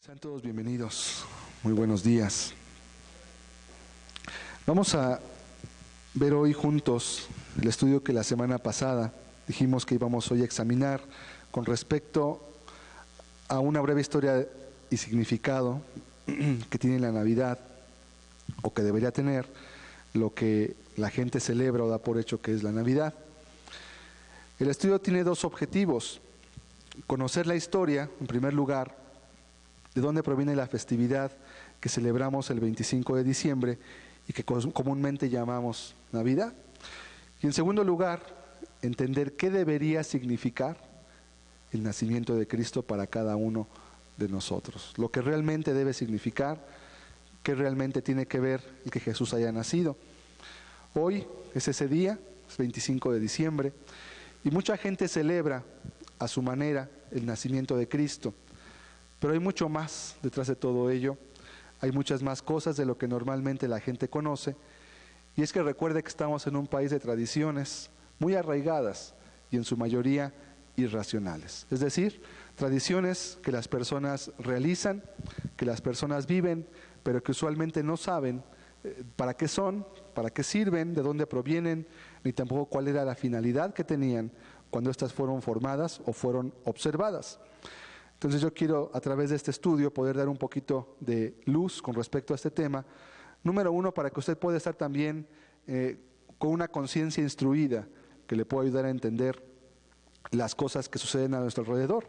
Sean todos bienvenidos, muy buenos días. Vamos a ver hoy juntos el estudio que la semana pasada dijimos que íbamos hoy a examinar con respecto a una breve historia y significado que tiene la Navidad, o que debería tener lo que la gente celebra o da por hecho que es la Navidad. El estudio tiene dos objetivos: conocer la historia, en primer lugar, de dónde proviene la festividad que celebramos el 25 de diciembre y que comúnmente llamamos Navidad. Y en segundo lugar, entender qué debería significar el nacimiento de Cristo para cada uno de nosotros. Lo que realmente debe significar, qué realmente tiene que ver el que Jesús haya nacido. Hoy es ese día, es 25 de diciembre, y mucha gente celebra a su manera el nacimiento de Cristo. Pero hay mucho más detrás de todo ello, hay muchas más cosas de lo que normalmente la gente conoce, y es que recuerde que estamos en un país de tradiciones muy arraigadas y en su mayoría irracionales. Es decir, tradiciones que las personas realizan, que las personas viven, pero que usualmente no saben para qué son, para qué sirven, de dónde provienen, ni tampoco cuál era la finalidad que tenían cuando éstas fueron formadas o fueron observadas. Entonces yo quiero, a través de este estudio, poder dar un poquito de luz con respecto a este tema. Número uno, para que usted pueda estar también con una conciencia instruida que le pueda ayudar a entender las cosas que suceden a nuestro alrededor.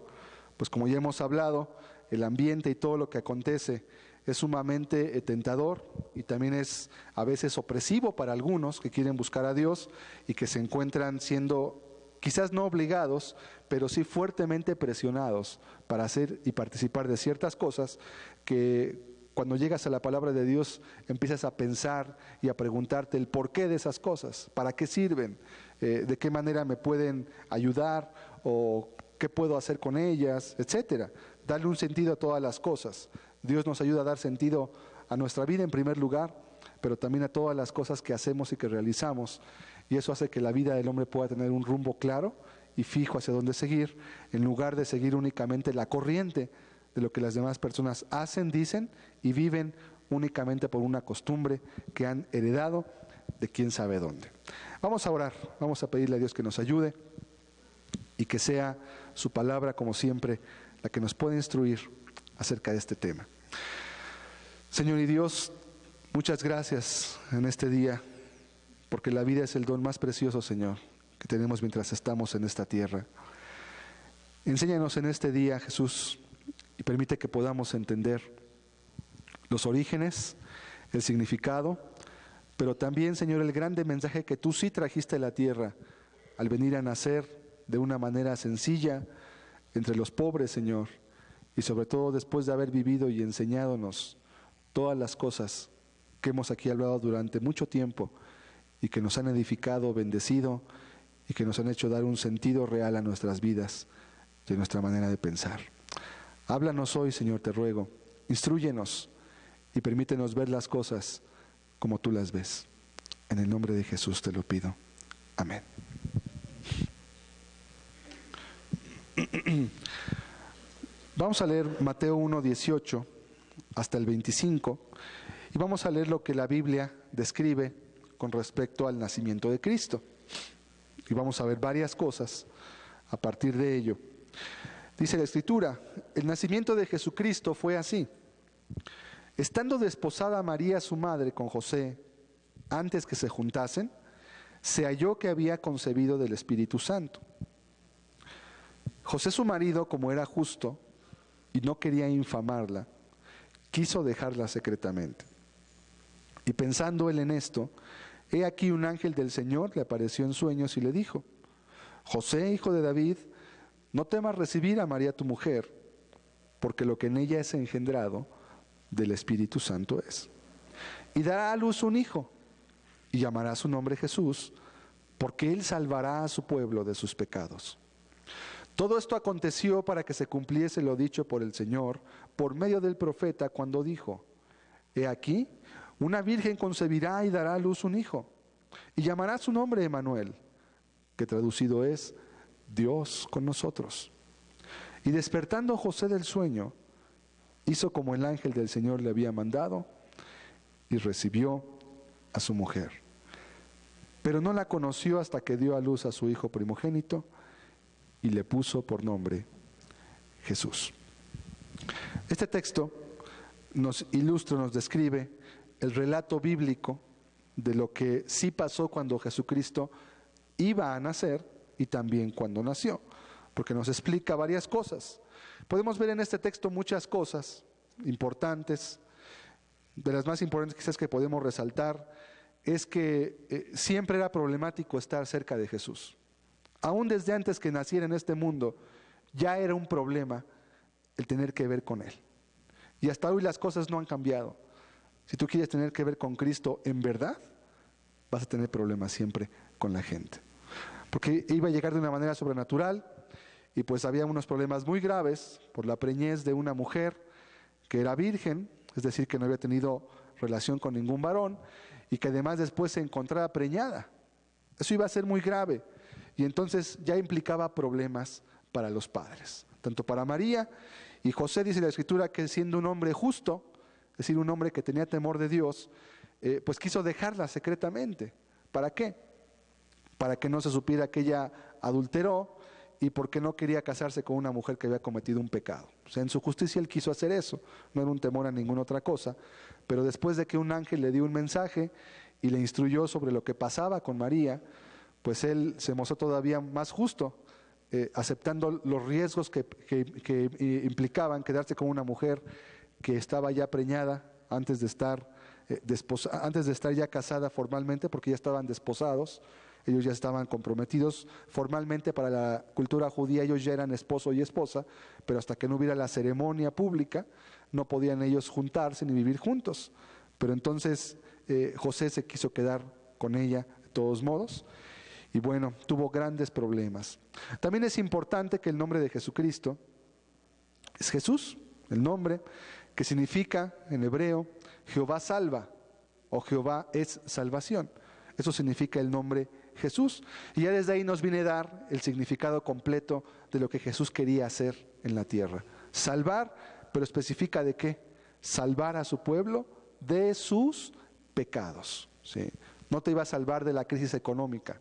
Pues como ya hemos hablado, el ambiente y todo lo que acontece es sumamente tentador y también es a veces opresivo para algunos que quieren buscar a Dios y que se encuentran siendo quizás no obligados, pero sí fuertemente presionados para hacer y participar de ciertas cosas que cuando llegas a la palabra de Dios empiezas a pensar y a preguntarte el porqué de esas cosas, para qué sirven, de qué manera me pueden ayudar o qué puedo hacer con ellas, etcétera. Darle un sentido a todas las cosas. Dios nos ayuda a dar sentido a nuestra vida en primer lugar, pero también a todas las cosas que hacemos y que realizamos. Y eso hace que la vida del hombre pueda tener un rumbo claro y fijo hacia dónde seguir, en lugar de seguir únicamente la corriente de lo que las demás personas hacen, dicen y viven únicamente por una costumbre que han heredado de quién sabe dónde. Vamos a orar, vamos a pedirle a Dios que nos ayude y que sea su palabra, como siempre, la que nos pueda instruir acerca de este tema. Señor y Dios, muchas gracias en este día, porque la vida es el don más precioso, Señor, que tenemos mientras estamos en esta tierra. Enséñanos en este día, Jesús, y permite que podamos entender los orígenes, el significado, pero también, Señor, el grande mensaje que tú sí trajiste a la tierra al venir a nacer de una manera sencilla entre los pobres, Señor, y sobre todo después de haber vivido y enseñándonos todas las cosas que hemos aquí hablado durante mucho tiempo y que nos han edificado, bendecido y que nos han hecho dar un sentido real a nuestras vidas y a nuestra manera de pensar. Háblanos hoy, Señor, te ruego, instrúyenos y permítenos ver las cosas como tú las ves. En el nombre de Jesús te lo pido. Amén. Vamos a leer Mateo 1:18 hasta el 25 y vamos a leer lo que la Biblia describe con respecto al nacimiento de Cristo. Y vamos a ver varias cosas a partir de ello. Dice la Escritura: el nacimiento de Jesucristo fue así. Estando desposada María su madre con José, antes que se juntasen, se halló que había concebido del Espíritu Santo. José su marido, como era justo y no quería infamarla, quiso dejarla secretamente. Y pensando él en esto, he aquí un ángel del Señor le apareció en sueños y le dijo: José, hijo de David, no temas recibir a María tu mujer, porque lo que en ella es engendrado del Espíritu Santo es. Y dará a luz un hijo, y llamará su nombre Jesús, porque él salvará a su pueblo de sus pecados. Todo esto aconteció para que se cumpliese lo dicho por el Señor, por medio del profeta, cuando dijo: He aquí, una virgen concebirá y dará a luz un hijo, y llamará su nombre Emmanuel, que traducido es Dios con nosotros. Y despertando José del sueño, hizo como el ángel del Señor le había mandado y recibió a su mujer. Pero no la conoció hasta que dio a luz a su hijo primogénito y le puso por nombre Jesús. Este texto nos ilustra, nos describe el relato bíblico de lo que sí pasó cuando Jesucristo iba a nacer y también cuando nació, porque nos explica varias cosas. Podemos ver en este texto muchas cosas importantes. De las más importantes quizás que podemos resaltar es que siempre era problemático estar cerca de Jesús. Aún desde antes que naciera en este mundo, ya era un problema el tener que ver con Él. Y hasta hoy las cosas no han cambiado. Si tú quieres tener que ver con Cristo en verdad, vas a tener problemas siempre con la gente. Porque iba a llegar de una manera sobrenatural y pues había unos problemas muy graves por la preñez de una mujer que era virgen, es decir, que no había tenido relación con ningún varón y que además después se encontraba preñada. Eso iba a ser muy grave y entonces ya implicaba problemas para los padres, tanto para María y José. Dice la Escritura que siendo un hombre justo, es decir, un hombre que tenía temor de Dios, pues quiso dejarla secretamente. ¿Para qué? Para que no se supiera que ella adulteró y porque no quería casarse con una mujer que había cometido un pecado. O sea, en su justicia él quiso hacer eso, no era un temor a ninguna otra cosa, pero después de que un ángel le dio un mensaje y le instruyó sobre lo que pasaba con María, pues él se mostró todavía más justo, aceptando los riesgos que implicaban quedarse con una mujer que estaba ya preñada antes de estar ya casada formalmente, porque ya estaban desposados. Ellos ya estaban comprometidos formalmente. Para la cultura judía ellos ya eran esposo y esposa, pero hasta que no hubiera la ceremonia pública no podían ellos juntarse ni vivir juntos. Pero entonces José se quiso quedar con ella de todos modos y bueno, tuvo grandes problemas. También es importante que el nombre de Jesucristo es Jesús, el nombre que significa en hebreo Jehová salva o Jehová es salvación. Eso significa el nombre Jesús. Y ya desde ahí nos viene a dar el significado completo de lo que Jesús quería hacer en la tierra. Salvar, pero especifica de qué. Salvar a su pueblo de sus pecados. ¿Sí? No te iba a salvar de la crisis económica,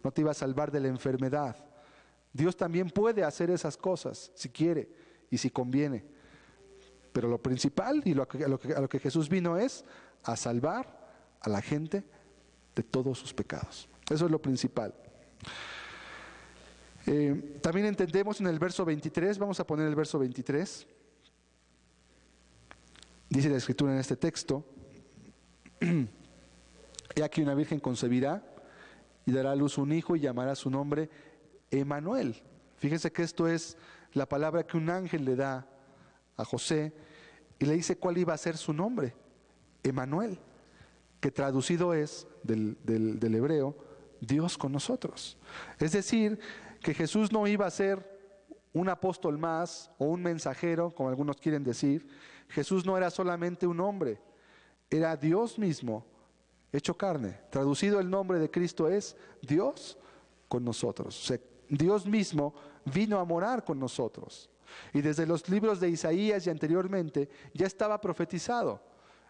no te iba a salvar de la enfermedad. Dios también puede hacer esas cosas si quiere y si conviene. Pero lo principal y a lo que Jesús vino es a salvar a la gente de todos sus pecados. Eso es lo principal. También entendemos en el verso 23, vamos a poner el verso 23. Dice la Escritura en este texto: He aquí una virgen concebirá y dará a luz un hijo y llamará su nombre Emmanuel. Fíjense que esto es la palabra que un ángel le da a José y le dice cuál iba a ser su nombre, Emmanuel, que traducido es del hebreo, Dios con nosotros. Es decir, que Jesús no iba a ser un apóstol más o un mensajero, como algunos quieren decir. Jesús no era solamente un hombre, era Dios mismo hecho carne. Traducido, el nombre de Cristo es Dios con nosotros. O sea, Dios mismo vino a morar con nosotros. Y desde los libros de Isaías y anteriormente ya estaba profetizado.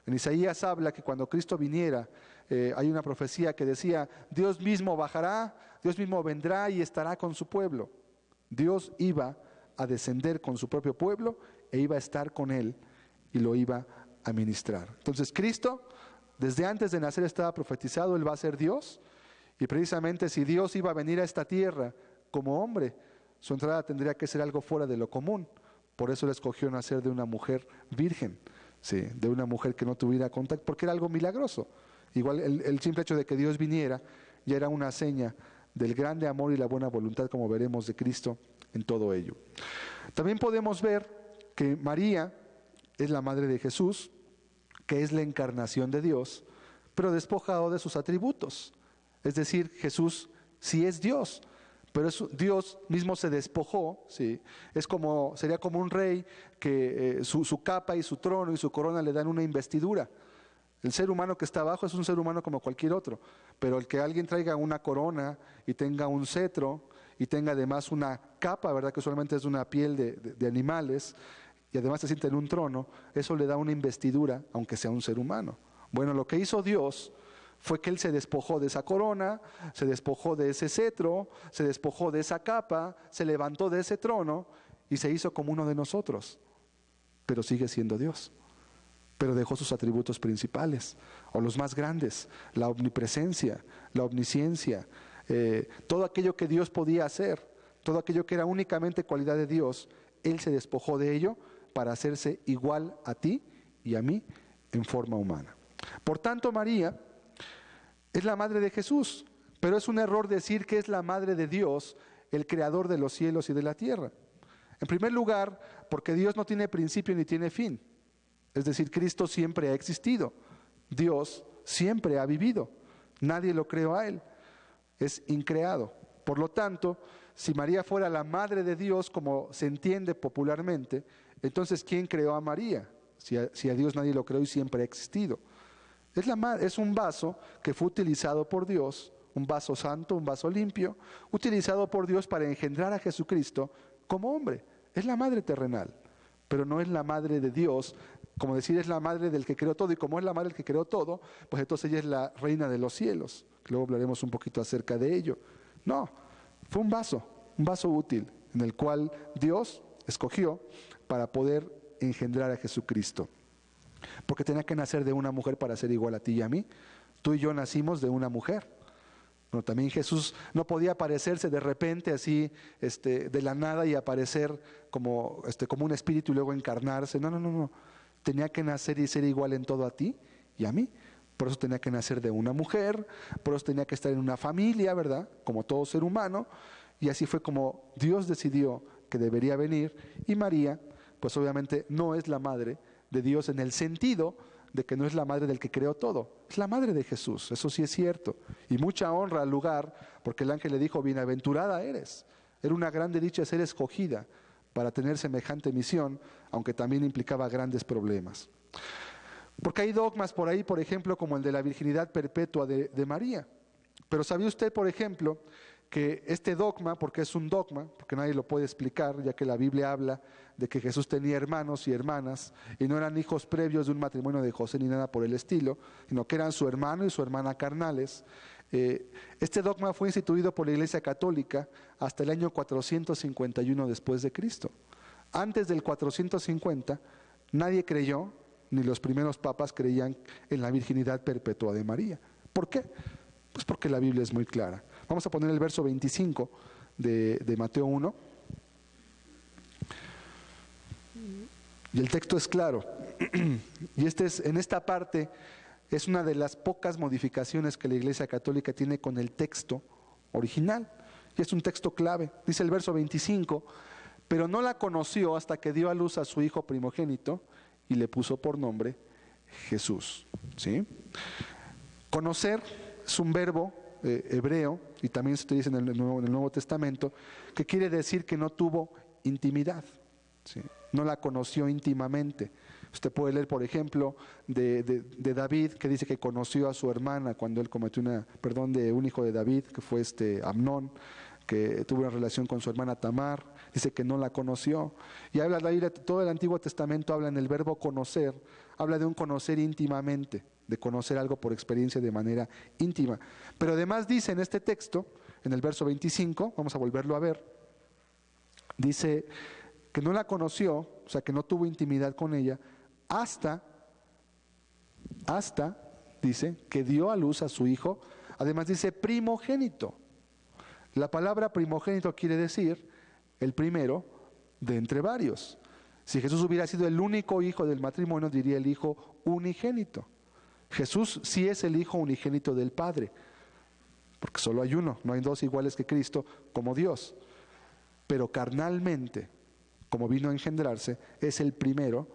En Isaías habla que cuando Cristo viniera, hay una profecía que decía: Dios mismo bajará, Dios mismo vendrá y estará con su pueblo. Dios iba a descender con su propio pueblo e iba a estar con él y lo iba a ministrar. Entonces Cristo, desde antes de nacer estaba profetizado, él va a ser Dios. Y precisamente si Dios iba a venir a esta tierra como hombre, su entrada tendría que ser algo fuera de lo común. Por eso le escogió nacer de una mujer virgen. Sí, de una mujer que no tuviera contacto, porque era algo milagroso. Igual el simple hecho de que Dios viniera ya era una seña del grande amor y la buena voluntad, como veremos, de Cristo en todo ello. También podemos ver que María es la madre de Jesús, que es la encarnación de Dios, pero despojado de sus atributos. Es decir, Jesús sí es Dios, pero Dios mismo se despojó, ¿sí? Sería como un rey que su capa y su trono y su corona le dan una investidura. El ser humano que está abajo es un ser humano como cualquier otro, pero el que alguien traiga una corona y tenga un cetro y tenga además una capa, ¿verdad?, que usualmente es de una piel de animales, y además se sienta en un trono, eso le da una investidura, aunque sea un ser humano. Bueno, lo que hizo Dios fue que Él se despojó de esa corona, se despojó de ese cetro, se despojó de esa capa, se levantó de ese trono y se hizo como uno de nosotros, pero sigue siendo Dios. Pero dejó sus atributos principales, o los más grandes: la omnipresencia, la omnisciencia, todo aquello que Dios podía hacer, todo aquello que era únicamente cualidad de Dios. Él se despojó de ello para hacerse igual a ti y a mí en forma humana. Por tanto, María es la madre de Jesús, pero es un error decir que es la madre de Dios, el creador de los cielos y de la tierra. En primer lugar, porque Dios no tiene principio ni tiene fin. Es decir, Cristo siempre ha existido, Dios siempre ha vivido, nadie lo creó a Él, es increado. Por lo tanto, si María fuera la madre de Dios, como se entiende popularmente, entonces ¿quién creó a María? Si a Dios nadie lo creó y siempre ha existido. Es un vaso que fue utilizado por Dios, un vaso santo, un vaso limpio, utilizado por Dios para engendrar a Jesucristo como hombre. Es la madre terrenal, pero no es la madre de Dios. Como decir, es la madre del que creó todo, y como es la madre del que creó todo, pues entonces ella es la reina de los cielos. Luego hablaremos un poquito acerca de ello. No, fue un vaso útil, en el cual Dios escogió para poder engendrar a Jesucristo. Porque tenía que nacer de una mujer para ser igual a ti y a mí. Tú y yo nacimos de una mujer. Bueno, también Jesús no podía aparecerse de repente así, de la nada, y aparecer como un espíritu y luego encarnarse. No. Tenía que nacer y ser igual en todo a ti y a mí. Por eso tenía que nacer de una mujer, por eso tenía que estar en una familia, ¿verdad? Como todo ser humano. Y así fue como Dios decidió que debería venir. Y María, pues obviamente no es la madre de Dios en el sentido de que no es la madre del que creó todo. Es la madre de Jesús, eso sí es cierto. Y mucha honra al lugar, porque el ángel le dijo: bienaventurada eres. Era una grande dicha ser escogida para tener semejante misión, aunque también implicaba grandes problemas. Porque hay dogmas por ahí, por ejemplo, como el de la virginidad perpetua de María. Pero ¿sabía usted, por ejemplo, que este dogma, porque es un dogma, porque nadie lo puede explicar, ya que la Biblia habla de que Jesús tenía hermanos y hermanas, y no eran hijos previos de un matrimonio de José ni nada por el estilo, sino que eran su hermano y su hermana carnales? Este dogma fue instituido por la Iglesia Católica hasta el año 451 después de Cristo. Antes del 450, nadie creyó, ni los primeros papas creían en la virginidad perpetua de María. ¿Por qué? Pues porque la Biblia es muy clara. Vamos a poner el verso 25 de Mateo 1. Y el texto es claro. Y en esta parte es una de las pocas modificaciones que la Iglesia Católica tiene con el texto original. Y es un texto clave. Dice el verso 25: pero no la conoció hasta que dio a luz a su hijo primogénito y le puso por nombre Jesús. ¿Sí? Conocer es un verbo hebreo, y también se utiliza en el Nuevo Testamento, que quiere decir que no tuvo intimidad. ¿Sí? No la conoció íntimamente. Usted puede leer, por ejemplo, de David, que dice que conoció a su hermana cuando él cometió de un hijo de David, que fue Amnón, que tuvo una relación con su hermana Tamar. Dice que no la conoció. Y habla de ahí, todo el Antiguo Testamento habla en el verbo conocer, habla de un conocer íntimamente, de conocer algo por experiencia de manera íntima. Pero además dice en este texto, en el verso 25, vamos a volverlo a ver, dice que no la conoció, o sea que no tuvo intimidad con ella, hasta, dice, que dio a luz a su hijo. Además dice primogénito. La palabra primogénito quiere decir el primero de entre varios. Si Jesús hubiera sido el único hijo del matrimonio, diría el hijo unigénito. Jesús sí es el hijo unigénito del Padre, porque solo hay uno, no hay dos iguales que Cristo como Dios. Pero carnalmente, como vino a engendrarse, es el primero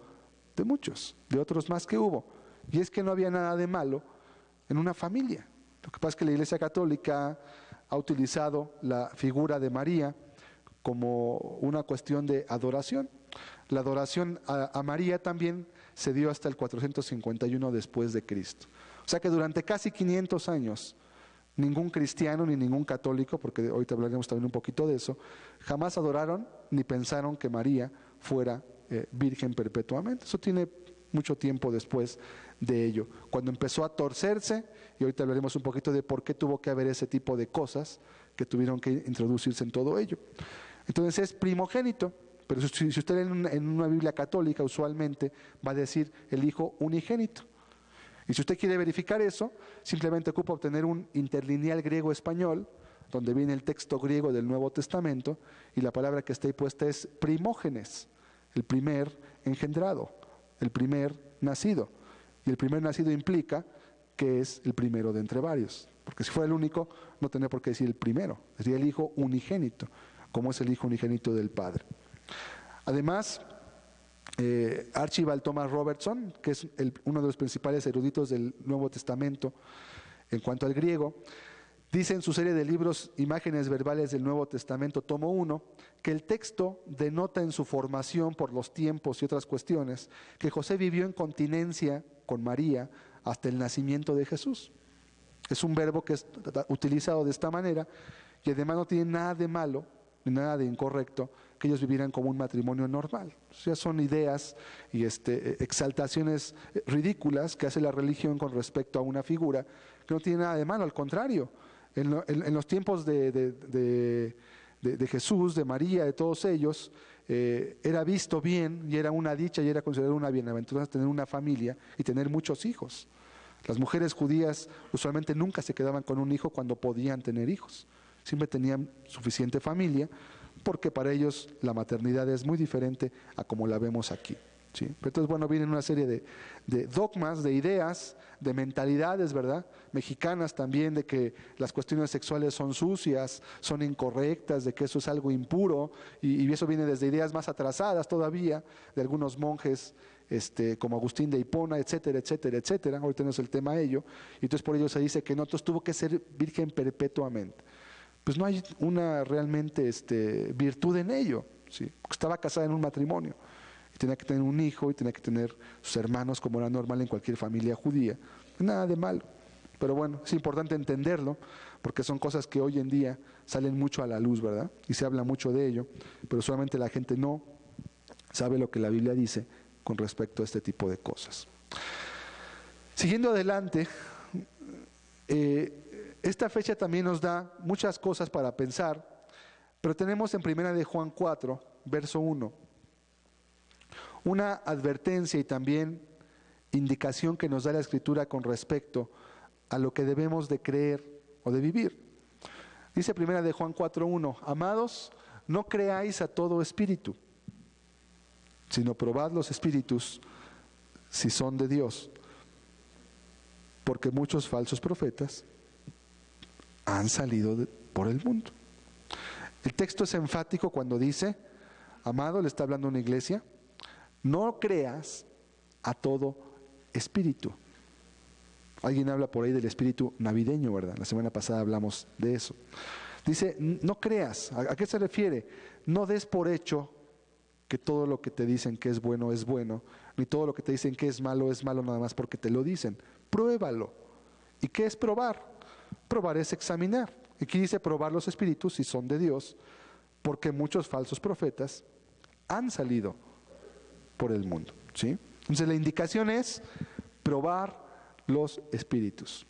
de muchos, de otros más que hubo. Y es que no había nada de malo en una familia. Lo que pasa es que la Iglesia Católica ha utilizado la figura de María como una cuestión de adoración. La adoración a María también se dio hasta el 451 después de Cristo. O sea que durante casi 500 años, ningún cristiano ni ningún católico, porque ahorita hablaremos también un poquito de eso, jamás adoraron ni pensaron que María fuera virgen perpetuamente. Eso tiene mucho tiempo después de ello, cuando empezó a torcerse, y ahorita hablaremos un poquito de por qué tuvo que haber ese tipo de cosas que tuvieron que introducirse en todo ello. Entonces es primogénito, pero si usted en una Biblia católica usualmente va a decir el hijo unigénito. Y si usted quiere verificar eso, simplemente ocupa obtener un interlineal griego-español, donde viene el texto griego del Nuevo Testamento, y la palabra que está ahí puesta es primógenes, el primer engendrado, el primer nacido. Y el primer nacido implica que es el primero de entre varios, porque si fuera el único, no tendría por qué decir el primero, sería el hijo unigénito, como es el hijo unigénito del Padre. Además, Archibald Thomas Robertson, que es uno de los principales eruditos del Nuevo Testamento en cuanto al griego, dice en su serie de libros Imágenes Verbales del Nuevo Testamento, tomo 1, que el texto denota en su formación por los tiempos y otras cuestiones que José vivió en continencia con María hasta el nacimiento de Jesús. Es un verbo que es utilizado de esta manera y además no tiene nada de malo ni nada de incorrecto que ellos vivieran como un matrimonio normal. O sea, son ideas y exaltaciones ridículas que hace la religión con respecto a una figura que no tiene nada de malo, al contrario. En los tiempos de Jesús, de María, de todos ellos, era visto bien y era una dicha y era considerado una bienaventuranza tener una familia y tener muchos hijos. Las mujeres judías usualmente nunca se quedaban con un hijo cuando podían tener hijos. Siempre tenían suficiente familia porque para ellos la maternidad es muy diferente a como la vemos aquí. ¿Sí? Entonces, bueno, vienen una serie de dogmas, de ideas, de mentalidades, ¿verdad? Mexicanas también, de que las cuestiones sexuales son sucias, son incorrectas, de que eso es algo impuro, y eso viene desde ideas más atrasadas todavía, de algunos monjes como Agustín de Hipona, etcétera, etcétera, etcétera. Ahorita no es el tema de ello. Y entonces por ello se dice que no, entonces tuvo que ser virgen perpetuamente. Pues no hay una realmente virtud en ello, ¿sí? Estaba casada en un matrimonio. Tenía que tener un hijo y tenía que tener sus hermanos como era normal en cualquier familia judía. Nada de malo. Pero bueno, es importante entenderlo porque son cosas que hoy en día salen mucho a la luz, ¿verdad? Y se habla mucho de ello, pero solamente la gente no sabe lo que la Biblia dice con respecto a este tipo de cosas. Siguiendo adelante, esta fecha también nos da muchas cosas para pensar, pero tenemos en 1 de Juan 4, verso 1, una advertencia y también indicación que nos da la Escritura con respecto a lo que debemos de creer o de vivir. Dice 1 de Juan 4:1, amados, no creáis a todo espíritu, sino probad los espíritus si son de Dios, porque muchos falsos profetas han salido por el mundo. El texto es enfático cuando dice, amado, le está hablando a una iglesia, no creas a todo espíritu. Alguien habla por ahí del espíritu navideño, ¿verdad? La semana pasada hablamos de eso. Dice, no creas. ¿A qué se refiere? No des por hecho que todo lo que te dicen que es bueno, ni todo lo que te dicen que es malo nada más porque te lo dicen. Pruébalo. ¿Y qué es probar? Probar es examinar. Aquí dice probar los espíritus si son de Dios, porque muchos falsos profetas han salido por el mundo, ¿sí? Entonces la indicación es probar los espíritus.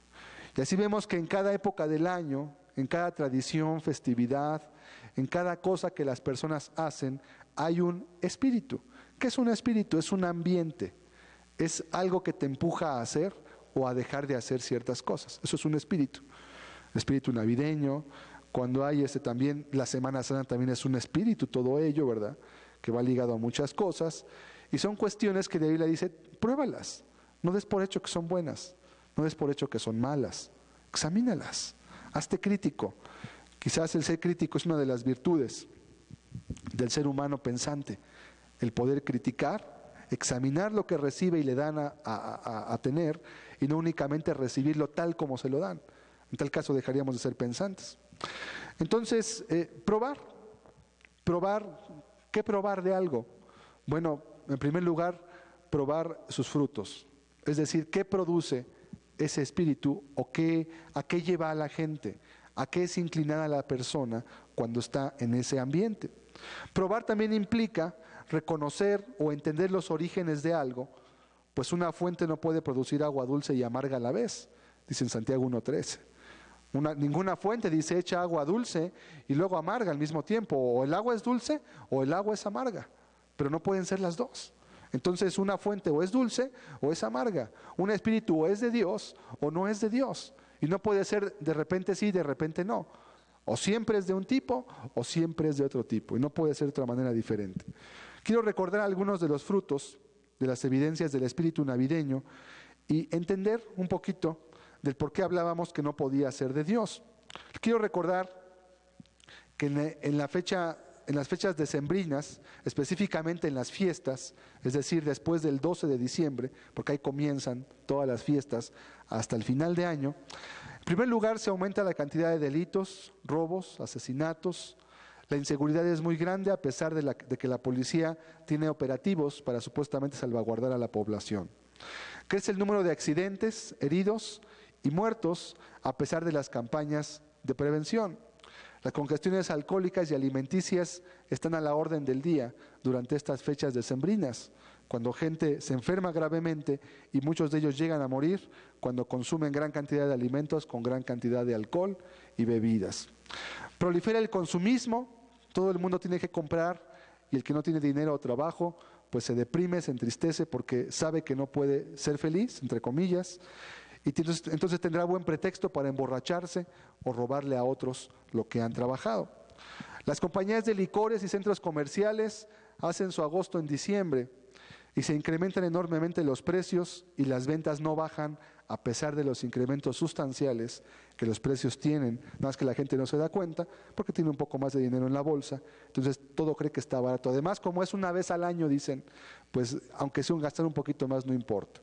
Y así vemos que en cada época del año, en cada tradición, festividad, en cada cosa que las personas hacen, hay un espíritu. ¿Qué es un espíritu? Es un ambiente. Es algo que te empuja a hacer o a dejar de hacer ciertas cosas. Eso es un espíritu. El espíritu navideño, cuando hay también, la Semana Santa también es un espíritu, todo ello, ¿verdad? Que va ligado a muchas cosas. Y son cuestiones que la Biblia dice, pruébalas. No des por hecho que son buenas. No des por hecho que son malas. Examínalas. Hazte crítico. Quizás el ser crítico es una de las virtudes del ser humano pensante. El poder criticar, examinar lo que recibe y le dan a tener, y no únicamente recibirlo tal como se lo dan. En tal caso dejaríamos de ser pensantes. Entonces, probar. ¿Qué probar de algo? Bueno, en primer lugar, probar sus frutos. Es decir, ¿qué produce ese espíritu o a qué lleva a la gente? ¿A qué es inclinada la persona cuando está en ese ambiente? Probar también implica reconocer o entender los orígenes de algo, pues una fuente no puede producir agua dulce y amarga a la vez, dice en Santiago 1:13. Ninguna fuente dice echa agua dulce y luego amarga al mismo tiempo. O el agua es dulce o el agua es amarga, pero no pueden ser las dos. Entonces una fuente o es dulce o es amarga. Un espíritu o es de Dios o no es de Dios. Y no puede ser de repente sí, de repente no. O siempre es de un tipo o siempre es de otro tipo. Y no puede ser de otra manera diferente. Quiero recordar algunos de los frutos, de las evidencias del espíritu navideño y entender un poquito del por qué hablábamos que no podía ser de Dios. Quiero recordar que en las fechas decembrinas, específicamente en las fiestas, es decir, después del 12 de diciembre, porque ahí comienzan todas las fiestas hasta el final de año, en primer lugar se aumenta la cantidad de delitos, robos, asesinatos. La inseguridad es muy grande a pesar de que la policía tiene operativos para supuestamente salvaguardar a la población. Crece el número de accidentes, heridos y muertos a pesar de las campañas de prevención. Las congestiones alcohólicas y alimenticias están a la orden del día durante estas fechas decembrinas, cuando gente se enferma gravemente y muchos de ellos llegan a morir cuando consumen gran cantidad de alimentos con gran cantidad de alcohol y bebidas. Prolifera el consumismo, todo el mundo tiene que comprar y el que no tiene dinero o trabajo pues se deprime, se entristece porque sabe que no puede ser feliz, entre comillas, y entonces tendrá buen pretexto para emborracharse o robarle a otros lo que han trabajado. Las compañías de licores y centros comerciales hacen su agosto en diciembre y se incrementan enormemente los precios y las ventas no bajan a pesar de los incrementos sustanciales que los precios tienen, nada más que la gente no se da cuenta porque tiene un poco más de dinero en la bolsa, entonces todo cree que está barato. Además, como es una vez al año, dicen, pues aunque sea un gastar un poquito más no importa.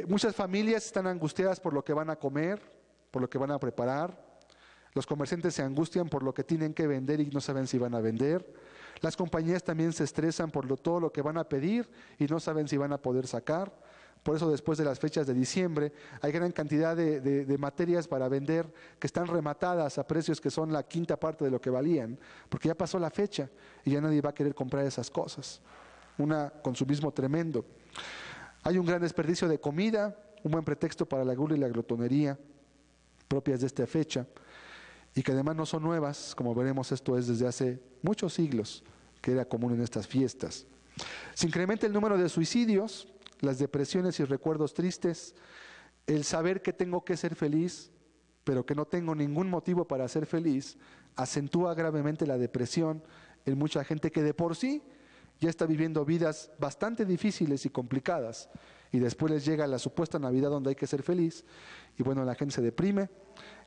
Muchas familias están angustiadas por lo que van a comer, por lo que van a preparar. Los comerciantes se angustian por lo que tienen que vender y no saben si van a vender. Las compañías también se estresan por todo lo que van a pedir y no saben si van a poder sacar. Por eso después de las fechas de diciembre hay gran cantidad de materias para vender que están rematadas a precios que son la quinta parte de lo que valían, porque ya pasó la fecha y ya nadie va a querer comprar esas cosas. Un consumismo tremendo. Hay un gran desperdicio de comida, un buen pretexto para la gula y la glotonería propias de esta fecha, y que además no son nuevas, como veremos, esto es desde hace muchos siglos que era común en estas fiestas. Se incrementa el número de suicidios, las depresiones y recuerdos tristes, el saber que tengo que ser feliz, pero que no tengo ningún motivo para ser feliz, acentúa gravemente la depresión en mucha gente que de por sí ya está viviendo vidas bastante difíciles y complicadas, y después les llega la supuesta Navidad donde hay que ser feliz, y bueno, la gente se deprime,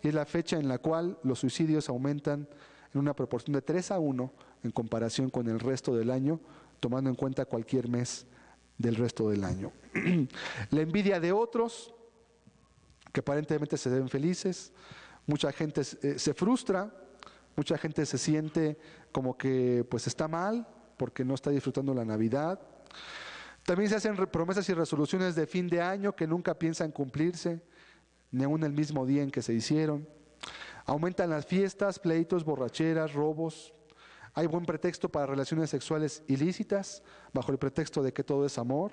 y es la fecha en la cual los suicidios aumentan en una proporción de 3-1 en comparación con el resto del año, tomando en cuenta cualquier mes del resto del año. La envidia de otros, que aparentemente se ven felices, mucha gente se frustra, mucha gente se siente como que pues está mal, porque no está disfrutando la Navidad. También se hacen promesas y resoluciones de fin de año que nunca piensan cumplirse, ni aún el mismo día en que se hicieron. Aumentan las fiestas, pleitos, borracheras, robos. Hay buen pretexto para relaciones sexuales ilícitas, bajo el pretexto de que todo es amor,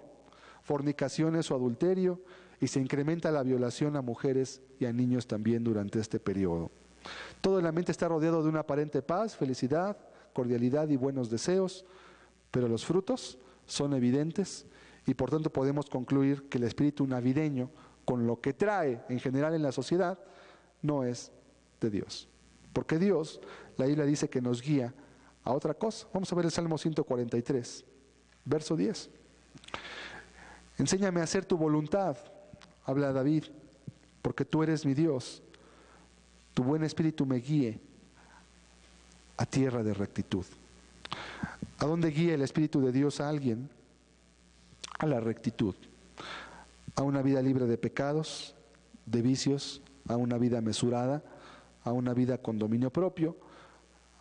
fornicaciones o adulterio, y se incrementa la violación a mujeres y a niños también durante este periodo. Todo el ambiente está rodeado de una aparente paz, felicidad, cordialidad y buenos deseos, pero los frutos son evidentes y por tanto podemos concluir que el espíritu navideño, con lo que trae en general en la sociedad, no es de Dios. Porque Dios, la Biblia dice que nos guía a otra cosa. Vamos a ver el Salmo 143, verso 10. Enséñame a hacer tu voluntad, habla David, porque tú eres mi Dios. Tu buen espíritu me guíe a tierra de rectitud. ¿A dónde guía el Espíritu de Dios a alguien? A la rectitud, a una vida libre de pecados, de vicios, a una vida mesurada, a una vida con dominio propio,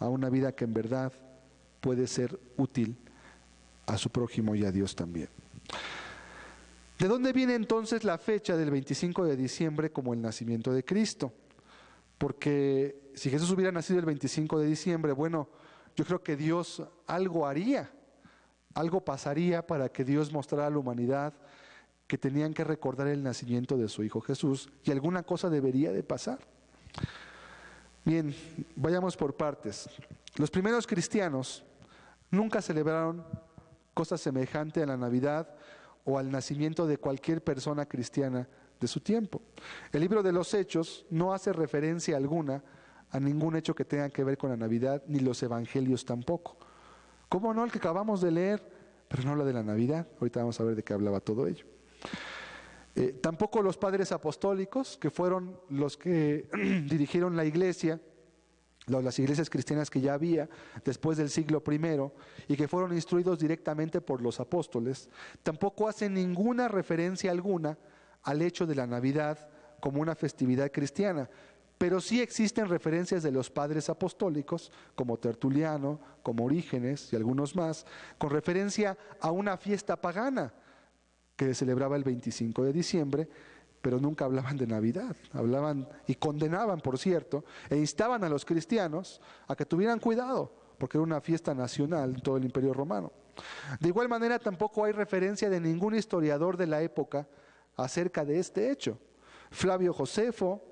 a una vida que en verdad puede ser útil a su prójimo y a Dios también. ¿De dónde viene entonces la fecha del 25 de diciembre como el nacimiento de Cristo? Porque si Jesús hubiera nacido el 25 de diciembre, bueno, yo creo que Dios algo haría, algo pasaría para que Dios mostrara a la humanidad que tenían que recordar el nacimiento de su Hijo Jesús, y alguna cosa debería de pasar. Bien, vayamos por partes. Los primeros cristianos nunca celebraron cosa semejante a la Navidad o al nacimiento de cualquier persona cristiana de su tiempo. El libro de los Hechos no hace referencia alguna a ningún hecho que tenga que ver con la Navidad, ni los evangelios tampoco. ¿Cómo no? El que acabamos de leer, pero no habla de la Navidad. Ahorita vamos a ver de qué hablaba todo ello. Tampoco los padres apostólicos, que fueron los que dirigieron la iglesia, las iglesias cristianas que ya había después del siglo I y que fueron instruidos directamente por los apóstoles, tampoco hacen ninguna referencia alguna al hecho de la Navidad como una festividad cristiana. Pero sí existen referencias de los padres apostólicos, como Tertuliano, como Orígenes y algunos más, con referencia a una fiesta pagana que se celebraba el 25 de diciembre, pero nunca hablaban de Navidad. Hablaban y condenaban, por cierto, e instaban a los cristianos a que tuvieran cuidado, porque era una fiesta nacional en todo el Imperio Romano. De igual manera, tampoco hay referencia de ningún historiador de la época acerca de este hecho. Flavio Josefo,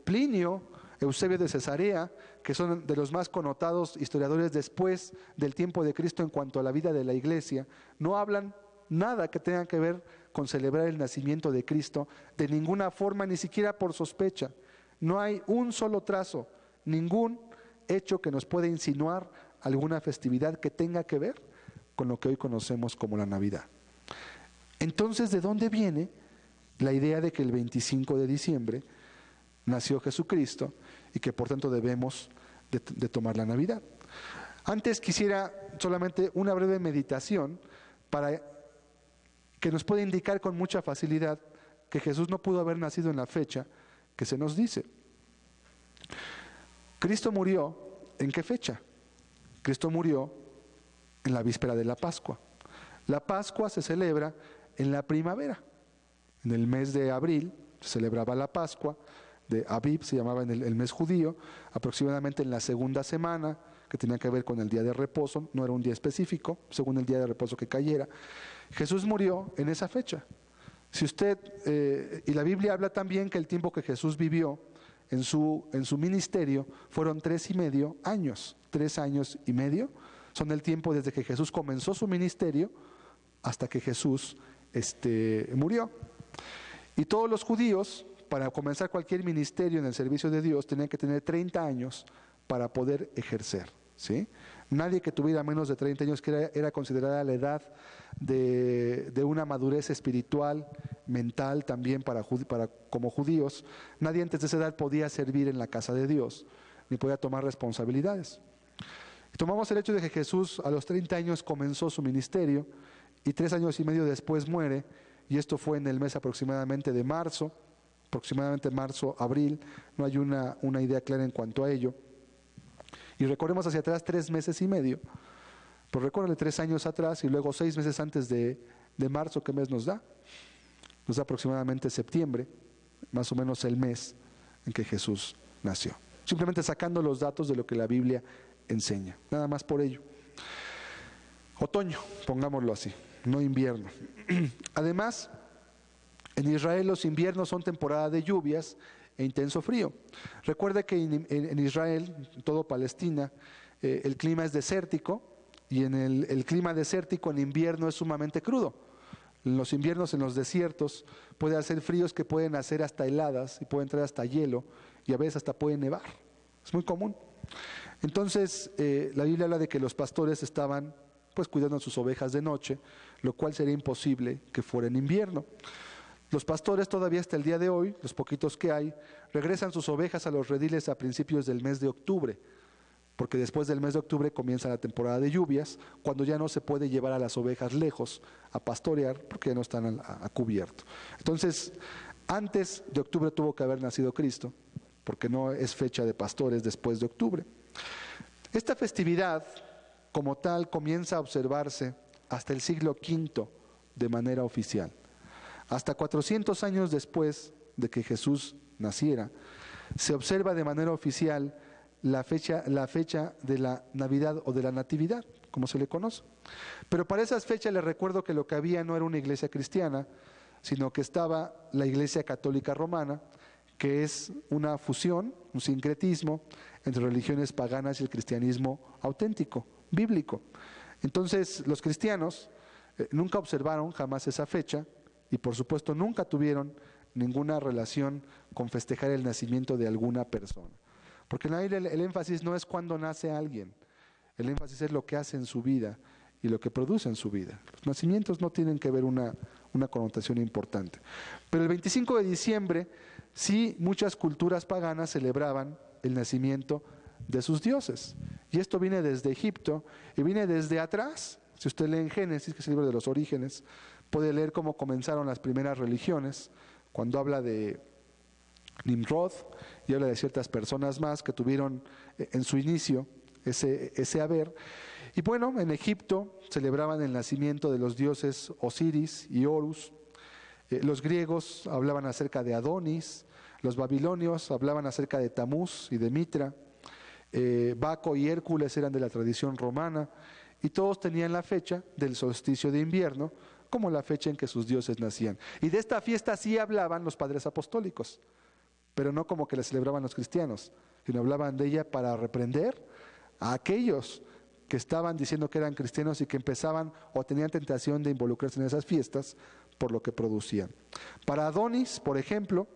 Plinio, Eusebio de Cesarea, que son de los más connotados historiadores después del tiempo de Cristo en cuanto a la vida de la iglesia, no hablan nada que tenga que ver con celebrar el nacimiento de Cristo de ninguna forma, ni siquiera por sospecha. No hay un solo trazo, ningún hecho que nos pueda insinuar alguna festividad que tenga que ver con lo que hoy conocemos como la Navidad. Entonces, ¿de dónde viene la idea de que el 25 de diciembre nació Jesucristo y que por tanto debemos de tomar la Navidad? Antes quisiera solamente una breve meditación para que nos pueda indicar con mucha facilidad que Jesús no pudo haber nacido en la fecha que se nos dice. Cristo murió, ¿en qué fecha? Cristo murió en la víspera de la Pascua. La Pascua se celebra en la primavera. En el mes de abril se celebraba la Pascua, de Abib se llamaba en el mes judío, aproximadamente en la segunda semana, que tenía que ver con el día de reposo, no era un día específico, según el día de reposo que cayera. Jesús murió en esa fecha. Si usted, y la Biblia habla también que el tiempo que Jesús vivió en su ministerio fueron 3,5 años. 3 años y medio son el tiempo desde que Jesús comenzó su ministerio hasta que Jesús murió. Y todos los judíos, para comenzar cualquier ministerio en el servicio de Dios, tenían que tener 30 años para poder ejercer, ¿sí? Nadie que tuviera menos de 30 años, que era considerada la edad de una madurez espiritual, mental también como judíos, nadie antes de esa edad podía servir en la casa de Dios, ni podía tomar responsabilidades. Tomamos el hecho de que Jesús a los 30 años comenzó su ministerio y 3 años y medio después muere, y esto fue en el mes aproximadamente de marzo, abril, no hay una idea clara en cuanto a ello. Y recorremos hacia atrás 3 meses y medio, pues recórrele 3 años atrás y luego 6 meses antes de marzo, ¿qué mes nos da? Nos da aproximadamente septiembre, más o menos el mes en que Jesús nació. Simplemente sacando los datos de lo que la Biblia enseña, nada más por ello. Otoño, pongámoslo así, no invierno. Además, en Israel los inviernos son temporada de lluvias e intenso frío. Recuerde que en Israel, en todo Palestina, el clima es desértico, y en el clima desértico en invierno es sumamente crudo. En los inviernos en los desiertos puede hacer fríos que pueden hacer hasta heladas y puede entrar hasta hielo y a veces hasta puede nevar. Es muy común. Entonces la Biblia habla de que los pastores estaban pues cuidando a sus ovejas de noche, lo cual sería imposible que fuera en invierno. Los pastores todavía hasta el día de hoy, los poquitos que hay, regresan sus ovejas a los rediles a principios del mes de octubre, porque después del mes de octubre comienza la temporada de lluvias, cuando ya no se puede llevar a las ovejas lejos a pastorear, porque ya no están a cubierto. Entonces, antes de octubre tuvo que haber nacido Cristo, porque no es fecha de pastores después de octubre. Esta festividad, como tal, comienza a observarse hasta el siglo V de manera oficial. Hasta 400 años después de que Jesús naciera, se observa de manera oficial la fecha de la Navidad o de la Natividad, como se le conoce. Pero para esas fechas les recuerdo que lo que había no era una iglesia cristiana, sino que estaba la Iglesia Católica Romana, que es una fusión, un sincretismo entre religiones paganas y el cristianismo auténtico, bíblico. Entonces, los cristianos nunca observaron jamás esa fecha y por supuesto nunca tuvieron ninguna relación con festejar el nacimiento de alguna persona. Porque en el énfasis no es cuando nace alguien, el énfasis es lo que hace en su vida y lo que produce en su vida. Los nacimientos no tienen que ver una connotación importante. Pero el 25 de diciembre, sí, muchas culturas paganas celebraban el nacimiento de sus dioses. Y esto viene desde Egipto y viene desde atrás. Si usted lee en Génesis, que es el libro de los orígenes, puede leer cómo comenzaron las primeras religiones, cuando habla de Nimrod y habla de ciertas personas más que tuvieron en su inicio ese haber. Y bueno, en Egipto celebraban el nacimiento de los dioses Osiris y Horus. Los griegos hablaban acerca de Adonis, los babilonios hablaban acerca de Tamuz y de Mitra, Baco y Hércules eran de la tradición romana, y todos tenían la fecha del solsticio de invierno como la fecha en que sus dioses nacían. Y de esta fiesta sí hablaban los padres apostólicos, pero no como que la celebraban los cristianos, sino hablaban de ella para reprender a aquellos que estaban diciendo que eran cristianos y que empezaban o tenían tentación de involucrarse en esas fiestas por lo que producían. Para Adonis, por ejemplo,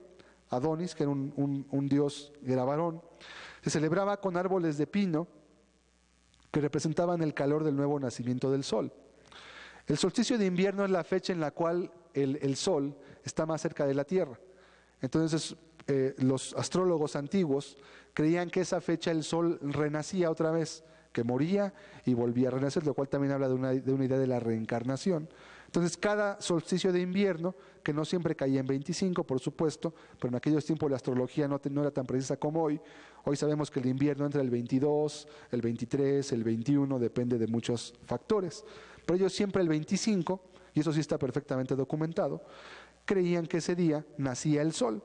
Adonis, que era un dios, era varón, se celebraba con árboles de pino que representaban el calor del nuevo nacimiento del sol. El solsticio de invierno es la fecha en la cual el sol está más cerca de la tierra. Entonces, los astrólogos antiguos creían que esa fecha el sol renacía otra vez, que moría y volvía a renacer, lo cual también habla de una idea de la reencarnación. Entonces, cada solsticio de invierno, que no siempre caía en 25, por supuesto, pero en aquellos tiempos la astrología no era tan precisa como hoy. Hoy sabemos que el invierno entra el 22, el 23, el 21, depende de muchos factores. Pero ellos siempre el 25, y eso sí está perfectamente documentado, creían que ese día nacía el sol.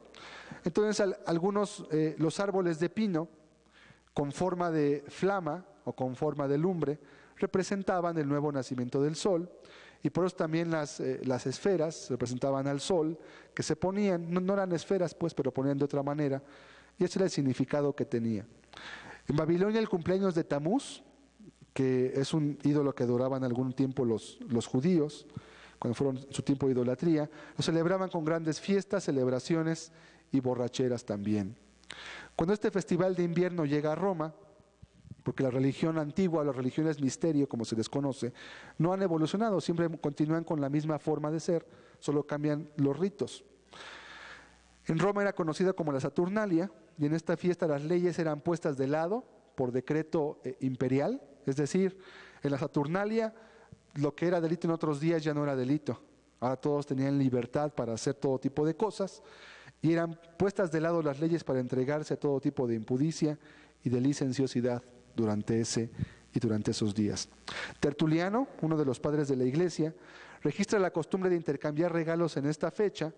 Entonces, algunos, los árboles de pino, con forma de flama o con forma de lumbre, representaban el nuevo nacimiento del sol, y por eso también las esferas representaban al sol, que se ponían, no eran esferas pues, pero ponían de otra manera, y ese era el significado que tenía. En Babilonia el cumpleaños de Tamuz, que es un ídolo que adoraban algún tiempo los judíos, cuando fueron su tiempo de idolatría, lo celebraban con grandes fiestas, celebraciones y borracheras también. Cuando este festival de invierno llega a Roma, porque la religión antigua, las religiones misterio, como se les conoce, no han evolucionado, siempre continúan con la misma forma de ser, solo cambian los ritos. En Roma era conocida como la Saturnalia, y en esta fiesta las leyes eran puestas de lado por decreto imperial, es decir, en la Saturnalia lo que era delito en otros días ya no era delito, ahora todos tenían libertad para hacer todo tipo de cosas, y eran puestas de lado las leyes para entregarse a todo tipo de impudicia y de licenciosidad durante esos días. Tertuliano, uno de los padres de la Iglesia, registra la costumbre de intercambiar regalos en esta fecha,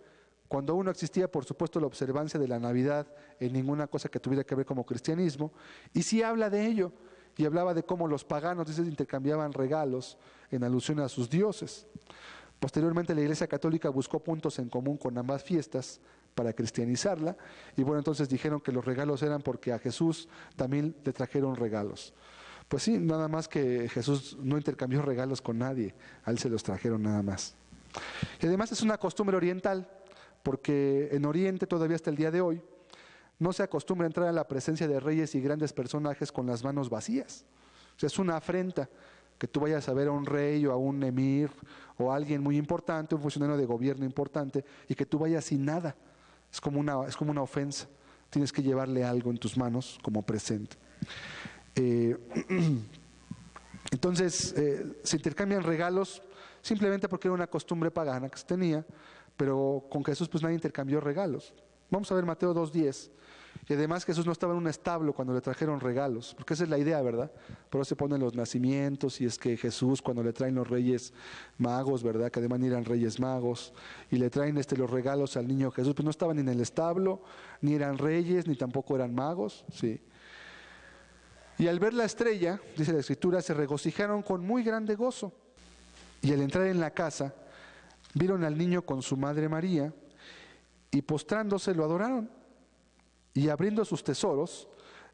cuando aún no existía, por supuesto, la observancia de la Navidad en ninguna cosa que tuviera que ver como cristianismo, y sí habla de ello, y hablaba de cómo los paganos intercambiaban regalos en alusión a sus dioses. Posteriormente la Iglesia Católica buscó puntos en común con ambas fiestas para cristianizarla, y bueno, entonces dijeron que los regalos eran porque a Jesús también le trajeron regalos. Pues sí, nada más que Jesús no intercambió regalos con nadie, a él se los trajeron nada más. Y además es una costumbre oriental, porque en Oriente todavía hasta el día de hoy no se acostumbra a entrar a la presencia de reyes y grandes personajes con las manos vacías. O sea, es una afrenta que tú vayas a ver a un rey o a un emir o a alguien muy importante, un funcionario de gobierno importante, y que tú vayas sin nada. Es como una ofensa. Tienes que llevarle algo en tus manos como presente. Entonces, se intercambian regalos simplemente porque era una costumbre pagana que se tenía, pero con Jesús pues nadie intercambió regalos. Vamos a ver Mateo 2:10. Y además Jesús no estaba en un establo cuando le trajeron regalos, porque esa es la idea, ¿verdad? Por eso se ponen los nacimientos, y es que Jesús cuando le traen los reyes magos, ¿verdad? Que además eran reyes magos, y le traen los regalos al niño Jesús, pues no estaban ni en el establo, ni eran reyes, ni tampoco eran magos, ¿sí? Y al ver la estrella, dice la Escritura, se regocijaron con muy grande gozo. Y al entrar en la casa, vieron al niño con su madre María, y postrándose lo adoraron. Y abriendo sus tesoros,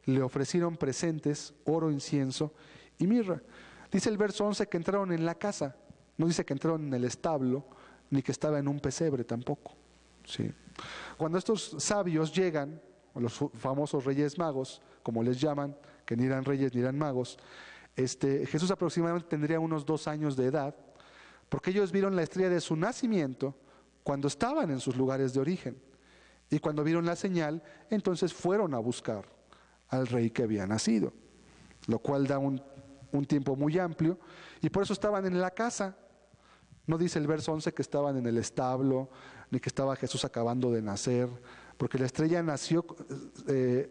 le ofrecieron presentes, oro, incienso y mirra. Dice el verso 11 que entraron en la casa. No dice que entraron en el establo, ni que estaba en un pesebre tampoco. ¿Sí? Cuando estos sabios llegan, los famosos reyes magos, como les llaman, que ni eran reyes ni eran magos, Jesús aproximadamente tendría unos 2 años de edad, porque ellos vieron la estrella de su nacimiento cuando estaban en sus lugares de origen. Y cuando vieron la señal, entonces fueron a buscar al rey que había nacido, lo cual da un tiempo muy amplio, y por eso estaban en la casa. No dice el verso 11 que estaban en el establo, ni que estaba Jesús acabando de nacer, porque la estrella nació,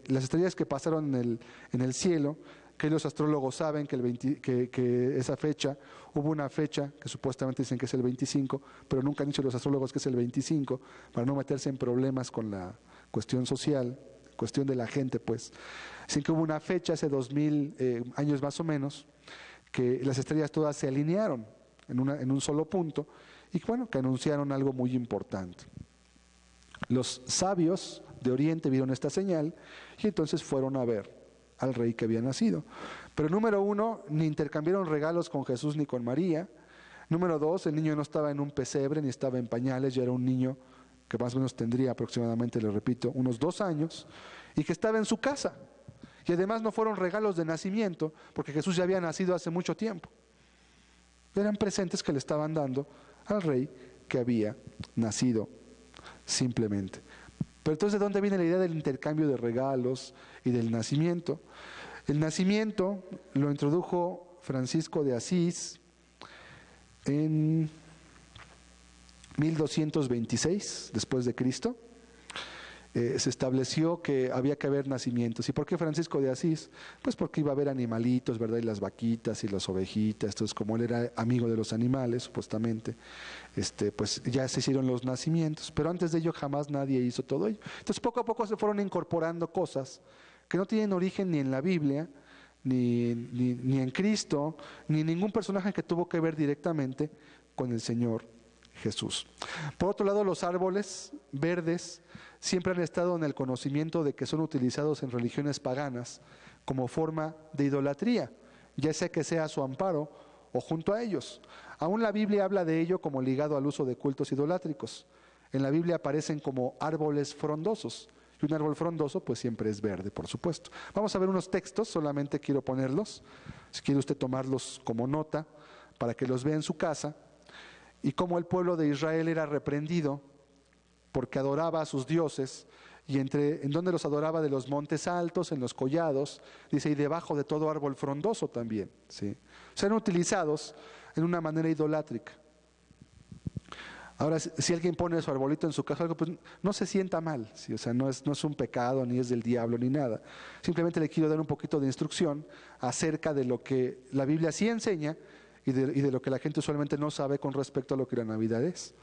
las estrellas que pasaron en el cielo, que los astrólogos saben que esa fecha, hubo una fecha que supuestamente dicen que es el 25, pero nunca han dicho los astrólogos que es el 25, para no meterse en problemas con la cuestión social, cuestión de la gente, pues. Dicen que hubo una fecha hace 2000 años más o menos, que las estrellas todas se alinearon en un solo punto, y bueno, que anunciaron algo muy importante. Los sabios de Oriente vieron esta señal y entonces fueron a ver al rey que había nacido. Pero número 1, ni intercambiaron regalos con Jesús ni con María. Número 2, el niño no estaba en un pesebre ni estaba en pañales, ya era un niño que más o menos tendría aproximadamente, le repito, unos 2 años, y que estaba en su casa. Y además no fueron regalos de nacimiento, porque Jesús ya había nacido hace mucho tiempo. Eran presentes que le estaban dando al rey que había nacido simplemente. Pero entonces, ¿de dónde viene la idea del intercambio de regalos y del nacimiento? El nacimiento lo introdujo Francisco de Asís en 1226 después de Cristo. Se estableció que había que haber nacimientos. ¿Y por qué Francisco de Asís? Pues porque iba a haber animalitos, ¿verdad? Y las vaquitas y las ovejitas. Entonces, como él era amigo de los animales, supuestamente, pues ya se hicieron los nacimientos. Pero antes de ello jamás nadie hizo todo ello. Entonces, poco a poco se fueron incorporando cosas que no tienen origen ni en la Biblia, ni en Cristo, ni en ningún personaje que tuvo que ver directamente con el Señor Jesús. Por otro lado, los árboles verdes siempre han estado en el conocimiento de que son utilizados en religiones paganas como forma de idolatría, ya sea que sea a su amparo o junto a ellos. Aún la Biblia habla de ello como ligado al uso de cultos idolátricos. En la Biblia aparecen como árboles frondosos, y un árbol frondoso pues siempre es verde, por supuesto. Vamos a ver unos textos, solamente quiero ponerlos, si quiere usted tomarlos como nota, para que los vea en su casa, y cómo el pueblo de Israel era reprendido porque adoraba a sus dioses, y en donde los adoraba, de los montes altos, en los collados, dice, y debajo de todo árbol frondoso también, ¿sí? Serán utilizados en una manera idolátrica. Ahora, si alguien pone su arbolito en su casa, pues no se sienta mal, ¿sí? O sea, no es un pecado, ni es del diablo, ni nada. Simplemente le quiero dar un poquito de instrucción acerca de lo que la Biblia sí enseña y de lo que la gente usualmente no sabe con respecto a lo que la Navidad es.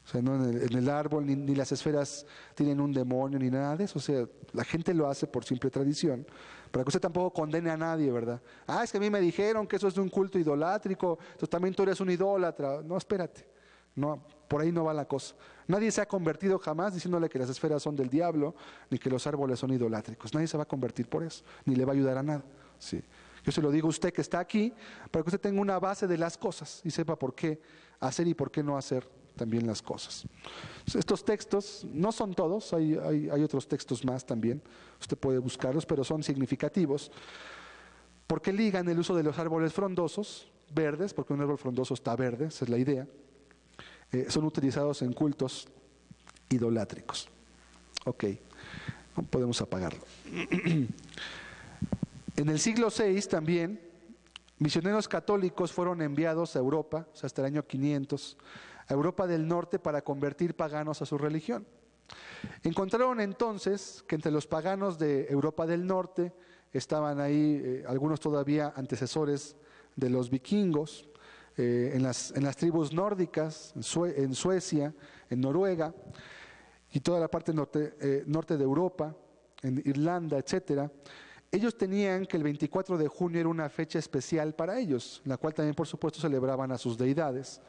O sea, no en el árbol ni las esferas tienen un demonio ni nada de eso. O sea, la gente lo hace por simple tradición, para que usted tampoco condene a nadie, ¿verdad? Es que a mí me dijeron que eso es de un culto idolátrico, entonces también tú eres un idólatra. No, espérate, no, por ahí no va la cosa. Nadie se ha convertido jamás diciéndole que las esferas son del diablo, ni que los árboles son idolátricos. Nadie se va a convertir por eso, ni le va a ayudar a nada. Sí. Yo se lo digo a usted que está aquí, para que usted tenga una base de las cosas y sepa por qué hacer y por qué no hacer también las cosas. Estos textos no son todos, hay otros textos más también, usted puede buscarlos, pero son significativos, porque ligan el uso de los árboles frondosos, verdes, porque un árbol frondoso está verde, esa es la idea, son utilizados en cultos idolátricos. Ok, podemos apagarlo. En el siglo VI también, misioneros católicos fueron enviados a Europa, o sea, hasta el año 500, a Europa del Norte, para convertir paganos a su religión. Encontraron entonces que entre los paganos de Europa del Norte estaban ahí algunos todavía antecesores de los vikingos, en las tribus nórdicas, en Suecia, en Noruega, y toda la parte norte de Europa, en Irlanda, etcétera. ellos tenían que el 24 de junio era una fecha especial para ellos, la cual también por supuesto celebraban a sus deidades.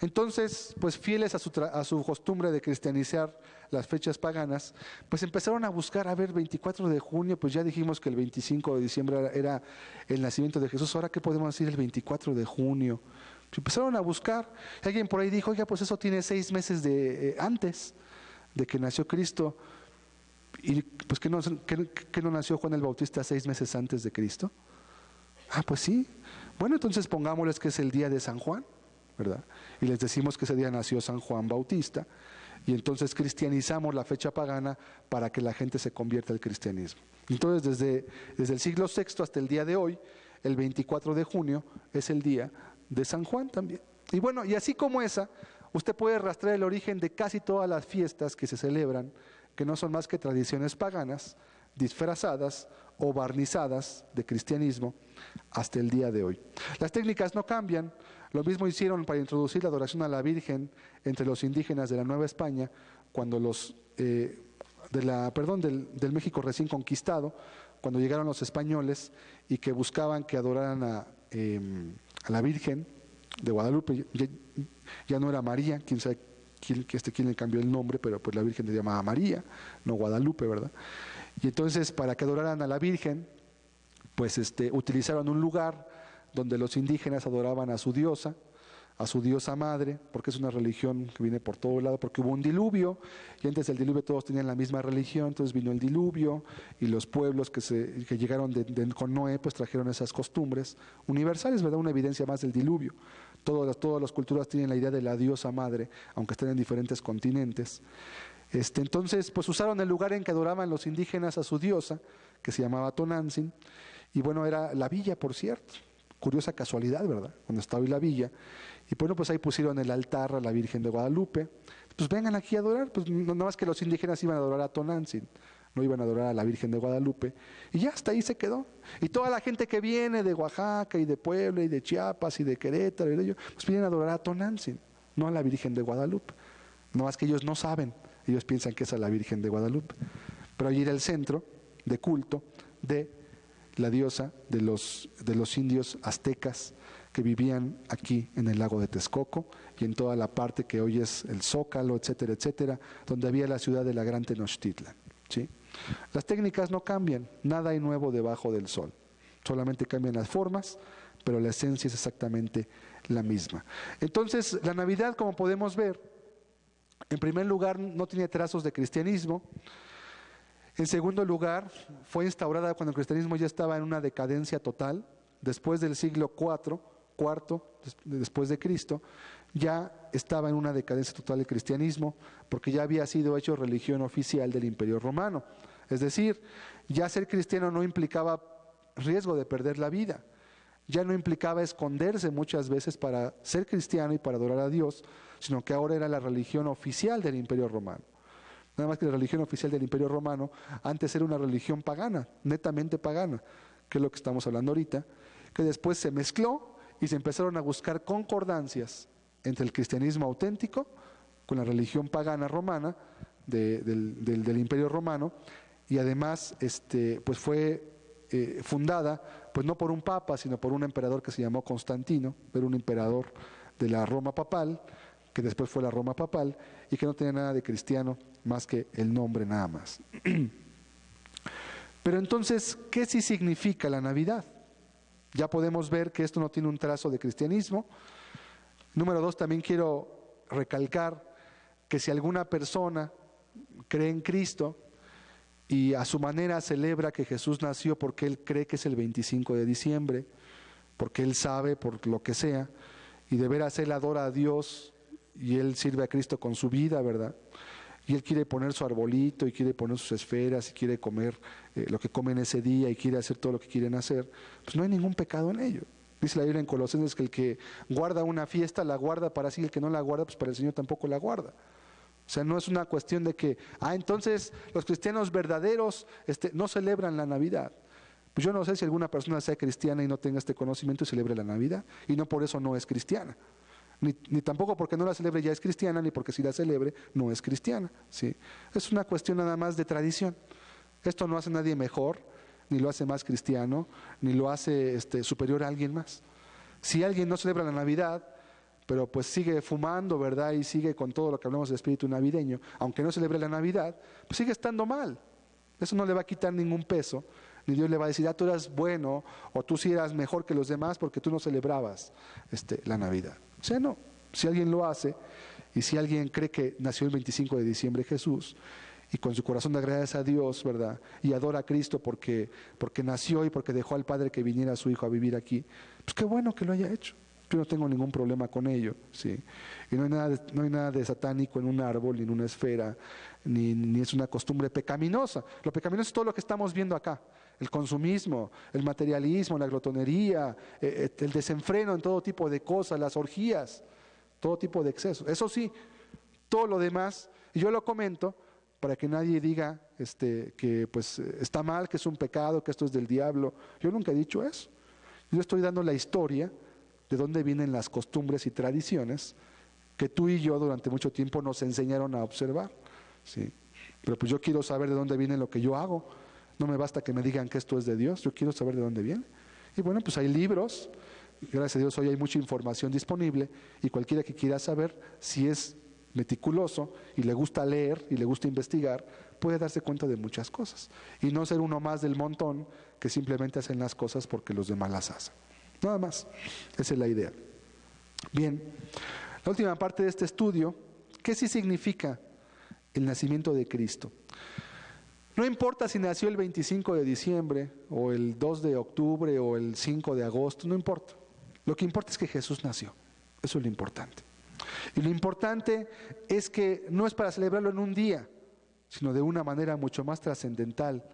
Entonces, pues fieles a su costumbre de cristianizar las fechas paganas, pues empezaron a buscar, a ver, 24 de junio, pues ya dijimos que el 25 de diciembre era el nacimiento de Jesús, ahora ¿qué podemos decir el 24 de junio? Pues empezaron a buscar, alguien por ahí dijo, oiga, pues eso tiene 6 meses antes de que nació Cristo, y pues ¿que no nació Juan el Bautista 6 meses antes de Cristo? Ah, pues sí. Bueno, entonces pongámosles que es el día de San Juan, ¿verdad? Y les decimos que ese día nació San Juan Bautista, y entonces cristianizamos la fecha pagana para que la gente se convierta al cristianismo. Entonces desde el siglo VI hasta el día de hoy, el 24 de junio es el día de San Juan también. Y bueno, y así como esa, usted puede rastrear el origen de casi todas las fiestas que se celebran, que no son más que tradiciones paganas, disfrazadas o barnizadas de cristianismo hasta el día de hoy. Las técnicas no cambian, lo mismo hicieron para introducir la adoración a la Virgen entre los indígenas de la Nueva España, cuando del México recién conquistado, cuando llegaron los españoles y que buscaban que adoraran a la Virgen de Guadalupe. Ya no era María, quién sabe quién le cambió el nombre, pero pues la Virgen se llamaba María, no Guadalupe, ¿verdad? Y entonces para que adoraran a la Virgen, pues utilizaron un lugar donde los indígenas adoraban a su diosa madre, porque es una religión que viene por todo lado, porque hubo un diluvio, y antes del diluvio todos tenían la misma religión, entonces vino el diluvio, y los pueblos que llegaron con Noé, pues trajeron esas costumbres universales, ¿verdad? Una evidencia más del diluvio. Todas las culturas tienen la idea de la diosa madre, aunque estén en diferentes continentes. Entonces, pues usaron el lugar en que adoraban los indígenas a su diosa, que se llamaba Tonantzin, y bueno, era la villa, por cierto. Curiosa casualidad, ¿verdad? Cuando estaba hoy la villa. Y bueno, pues ahí pusieron el altar a la Virgen de Guadalupe. Pues vengan aquí a adorar. Pues no más que los indígenas iban a adorar a Tonantzin, no iban a adorar a la Virgen de Guadalupe. Y ya hasta ahí se quedó. Y toda la gente que viene de Oaxaca y de Puebla y de Chiapas y de Querétaro y de ellos, pues vienen a adorar a Tonantzin, no a la Virgen de Guadalupe. No más que ellos no saben. Ellos piensan que es a la Virgen de Guadalupe. Pero allí era el centro de culto de la diosa de los indios aztecas que vivían aquí en el lago de Texcoco y en toda la parte que hoy es el Zócalo, etcétera, etcétera, donde había la ciudad de la Gran Tenochtitlan, ¿sí? Las técnicas no cambian, nada hay nuevo debajo del sol, solamente cambian las formas, pero la esencia es exactamente la misma. Entonces, la Navidad, como podemos ver, en primer lugar, no tiene trazos de cristianismo. En segundo lugar, fue instaurada cuando el cristianismo ya estaba en una decadencia total, después del siglo IV, después de Cristo, ya estaba en una decadencia total el cristianismo, porque ya había sido hecho religión oficial del Imperio Romano. Es decir, ya ser cristiano no implicaba riesgo de perder la vida, ya no implicaba esconderse muchas veces para ser cristiano y para adorar a Dios, sino que ahora era la religión oficial del Imperio Romano. Nada más que la religión oficial del Imperio Romano antes era una religión pagana, netamente pagana, que es lo que estamos hablando ahorita, que después se mezcló y se empezaron a buscar concordancias entre el cristianismo auténtico con la religión pagana romana del Imperio Romano, y además pues fue fundada pues no por un papa, sino por un emperador que se llamó Constantino, era un emperador de la Roma papal, que después fue la Roma papal, y que no tenía nada de cristiano más que el nombre nada más. Pero entonces, ¿qué sí significa la Navidad? Ya podemos ver que esto no tiene un trazo de cristianismo. Número 2, también quiero recalcar que si alguna persona cree en Cristo y a su manera celebra que Jesús nació porque él cree que es el 25 de diciembre, porque él sabe, por lo que sea, y de veras él adora a Dios y él sirve a Cristo con su vida, ¿verdad? Y él quiere poner su arbolito y quiere poner sus esferas y quiere comer lo que comen ese día y quiere hacer todo lo que quieren hacer, pues no hay ningún pecado en ello. Dice la Biblia en Colosenses que el que guarda una fiesta la guarda para sí, el que no la guarda pues para el Señor tampoco la guarda. O sea, no es una cuestión de que, entonces los cristianos verdaderos no celebran la Navidad. Pues yo no sé si alguna persona sea cristiana y no tenga este conocimiento y celebre la Navidad, y no por eso no es cristiana. Ni tampoco porque no la celebre ya es cristiana, ni porque si la celebre no es cristiana, ¿sí? Es una cuestión nada más de tradición. Esto no hace a nadie mejor, ni lo hace más cristiano, ni lo hace superior a alguien más. Si alguien no celebra la Navidad, pero pues sigue fumando, ¿verdad? Y sigue con todo lo que hablamos del espíritu navideño, aunque no celebre la Navidad, pues sigue estando mal. Eso no le va a quitar ningún peso, ni Dios le va a decir, tú eras bueno, o tú sí eras mejor que los demás porque tú no celebrabas la Navidad. O sea, no. Si alguien lo hace, y si alguien cree que nació el 25 de diciembre Jesús, y con su corazón le agradece a Dios, ¿verdad? Y adora a Cristo porque nació y porque dejó al Padre que viniera a su Hijo a vivir aquí, pues qué bueno que lo haya hecho. Yo no tengo ningún problema con ello, ¿sí? Y no hay nada de satánico en un árbol, ni en una esfera, ni es una costumbre pecaminosa. Lo pecaminoso es todo lo que estamos viendo acá. El consumismo, el materialismo, la glotonería, el desenfreno en todo tipo de cosas, las orgías, todo tipo de excesos. Eso sí, todo lo demás, y yo lo comento para que nadie diga que pues está mal, que es un pecado, que esto es del diablo. Yo nunca he dicho eso. Yo estoy dando la historia de dónde vienen las costumbres y tradiciones que tú y yo durante mucho tiempo nos enseñaron a observar, ¿sí? Pero pues yo quiero saber de dónde viene lo que yo hago. No me basta que me digan que esto es de Dios, yo quiero saber de dónde viene. Y bueno, pues hay libros, gracias a Dios hoy hay mucha información disponible, y cualquiera que quiera saber, si es meticuloso y le gusta leer y le gusta investigar, puede darse cuenta de muchas cosas y no ser uno más del montón que simplemente hacen las cosas porque los demás las hacen. Nada más, esa es la idea. Bien, la última parte de este estudio, ¿qué sí significa el nacimiento de Cristo? No importa si nació el 25 de diciembre o el 2 de octubre o el 5 de agosto, no importa. Lo que importa es que Jesús nació, eso es lo importante. Y lo importante es que no es para celebrarlo en un día, sino de una manera mucho más trascendental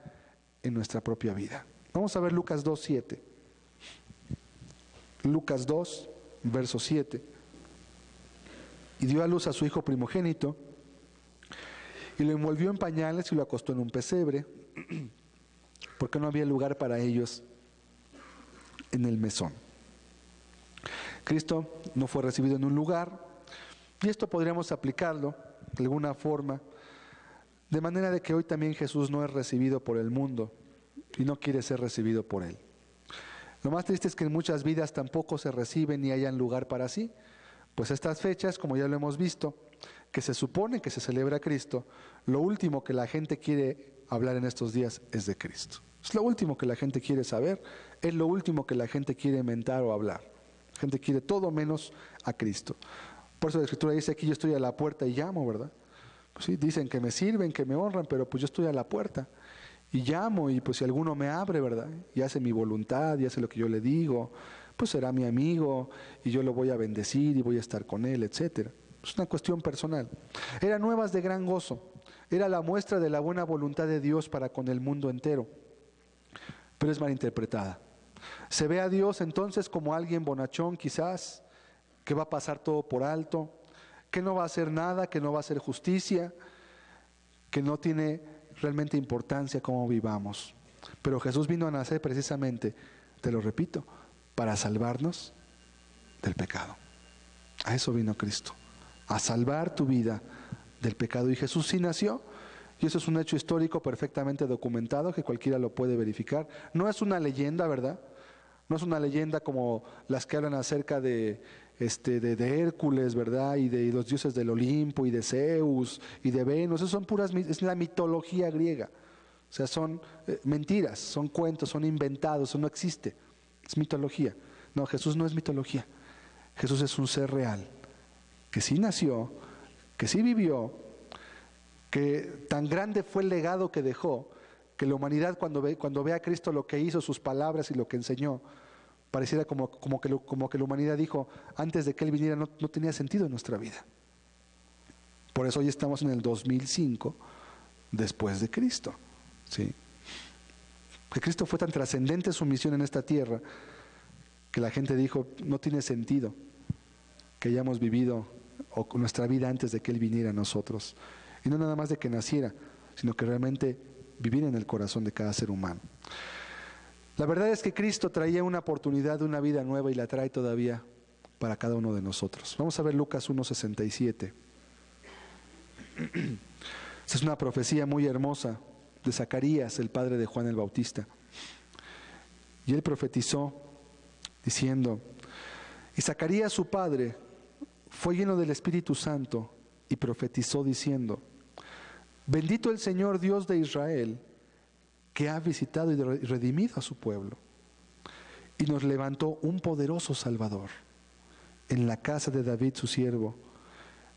en nuestra propia vida. Vamos a ver Lucas 2:7. Lucas 2, verso 7. Y dio a luz a su hijo primogénito, y lo envolvió en pañales y lo acostó en un pesebre, porque no había lugar para ellos en el mesón. Cristo no fue recibido en un lugar, y esto podríamos aplicarlo de alguna forma, de manera de que hoy también Jesús no es recibido por el mundo, y no quiere ser recibido por él. Lo más triste es que en muchas vidas tampoco se reciben ni hayan lugar para sí, pues estas fechas, como ya lo hemos visto, que se supone que se celebra a Cristo, lo último que la gente quiere hablar en estos días es de Cristo. Es lo último que la gente quiere saber, es lo último que la gente quiere mentar o hablar. La gente quiere todo menos a Cristo. Por eso la Escritura dice aquí, yo estoy a la puerta y llamo, ¿verdad? Pues sí, dicen que me sirven, que me honran, pero pues yo estoy a la puerta. Y llamo, y pues si alguno me abre, ¿verdad? Y hace mi voluntad, y hace lo que yo le digo, pues será mi amigo, y yo lo voy a bendecir, y voy a estar con él, etcétera. Es una cuestión personal. Eran nuevas de gran gozo. Era la muestra de la buena voluntad de Dios para con el mundo entero. Pero es malinterpretada. Se ve a Dios entonces como alguien bonachón, quizás, que va a pasar todo por alto, que no va a hacer nada, que no va a hacer justicia, que no tiene realmente importancia cómo vivamos. Pero Jesús vino a nacer precisamente, te lo repito, para salvarnos del pecado. A eso vino Cristo, a salvar tu vida del pecado. Y Jesús sí nació, y eso es un hecho histórico perfectamente documentado que cualquiera lo puede verificar. No es una leyenda, ¿verdad? No es una leyenda como las que hablan acerca de Hércules, ¿verdad? Y de los dioses del Olimpo, y de Zeus, y de Venus. Eso son puras, es la mitología griega. O sea, son mentiras, son cuentos, son inventados, eso no existe. Es mitología. No, Jesús no es mitología. Jesús es un ser real, que sí nació, que sí vivió, que tan grande fue el legado que dejó, que la humanidad cuando ve a Cristo lo que hizo, sus palabras y lo que enseñó, pareciera como que la humanidad dijo, antes de que Él viniera no tenía sentido en nuestra vida. Por eso hoy estamos en el 2005 después de Cristo, ¿sí? Que Cristo fue tan trascendente su misión en esta tierra que la gente dijo, no tiene sentido que hayamos vivido nuestra vida antes de que Él viniera a nosotros. Y no nada más de que naciera, sino que realmente vivir en el corazón de cada ser humano. La verdad es que Cristo traía una oportunidad de una vida nueva y la trae todavía para cada uno de nosotros. Vamos a ver Lucas 1:67. Esta es una profecía muy hermosa de Zacarías, el padre de Juan el Bautista. Y él profetizó diciendo, y Zacarías su padre fue lleno del Espíritu Santo y profetizó diciendo, bendito el Señor Dios de Israel, que ha visitado y redimido a su pueblo, y nos levantó un poderoso Salvador en la casa de David su siervo.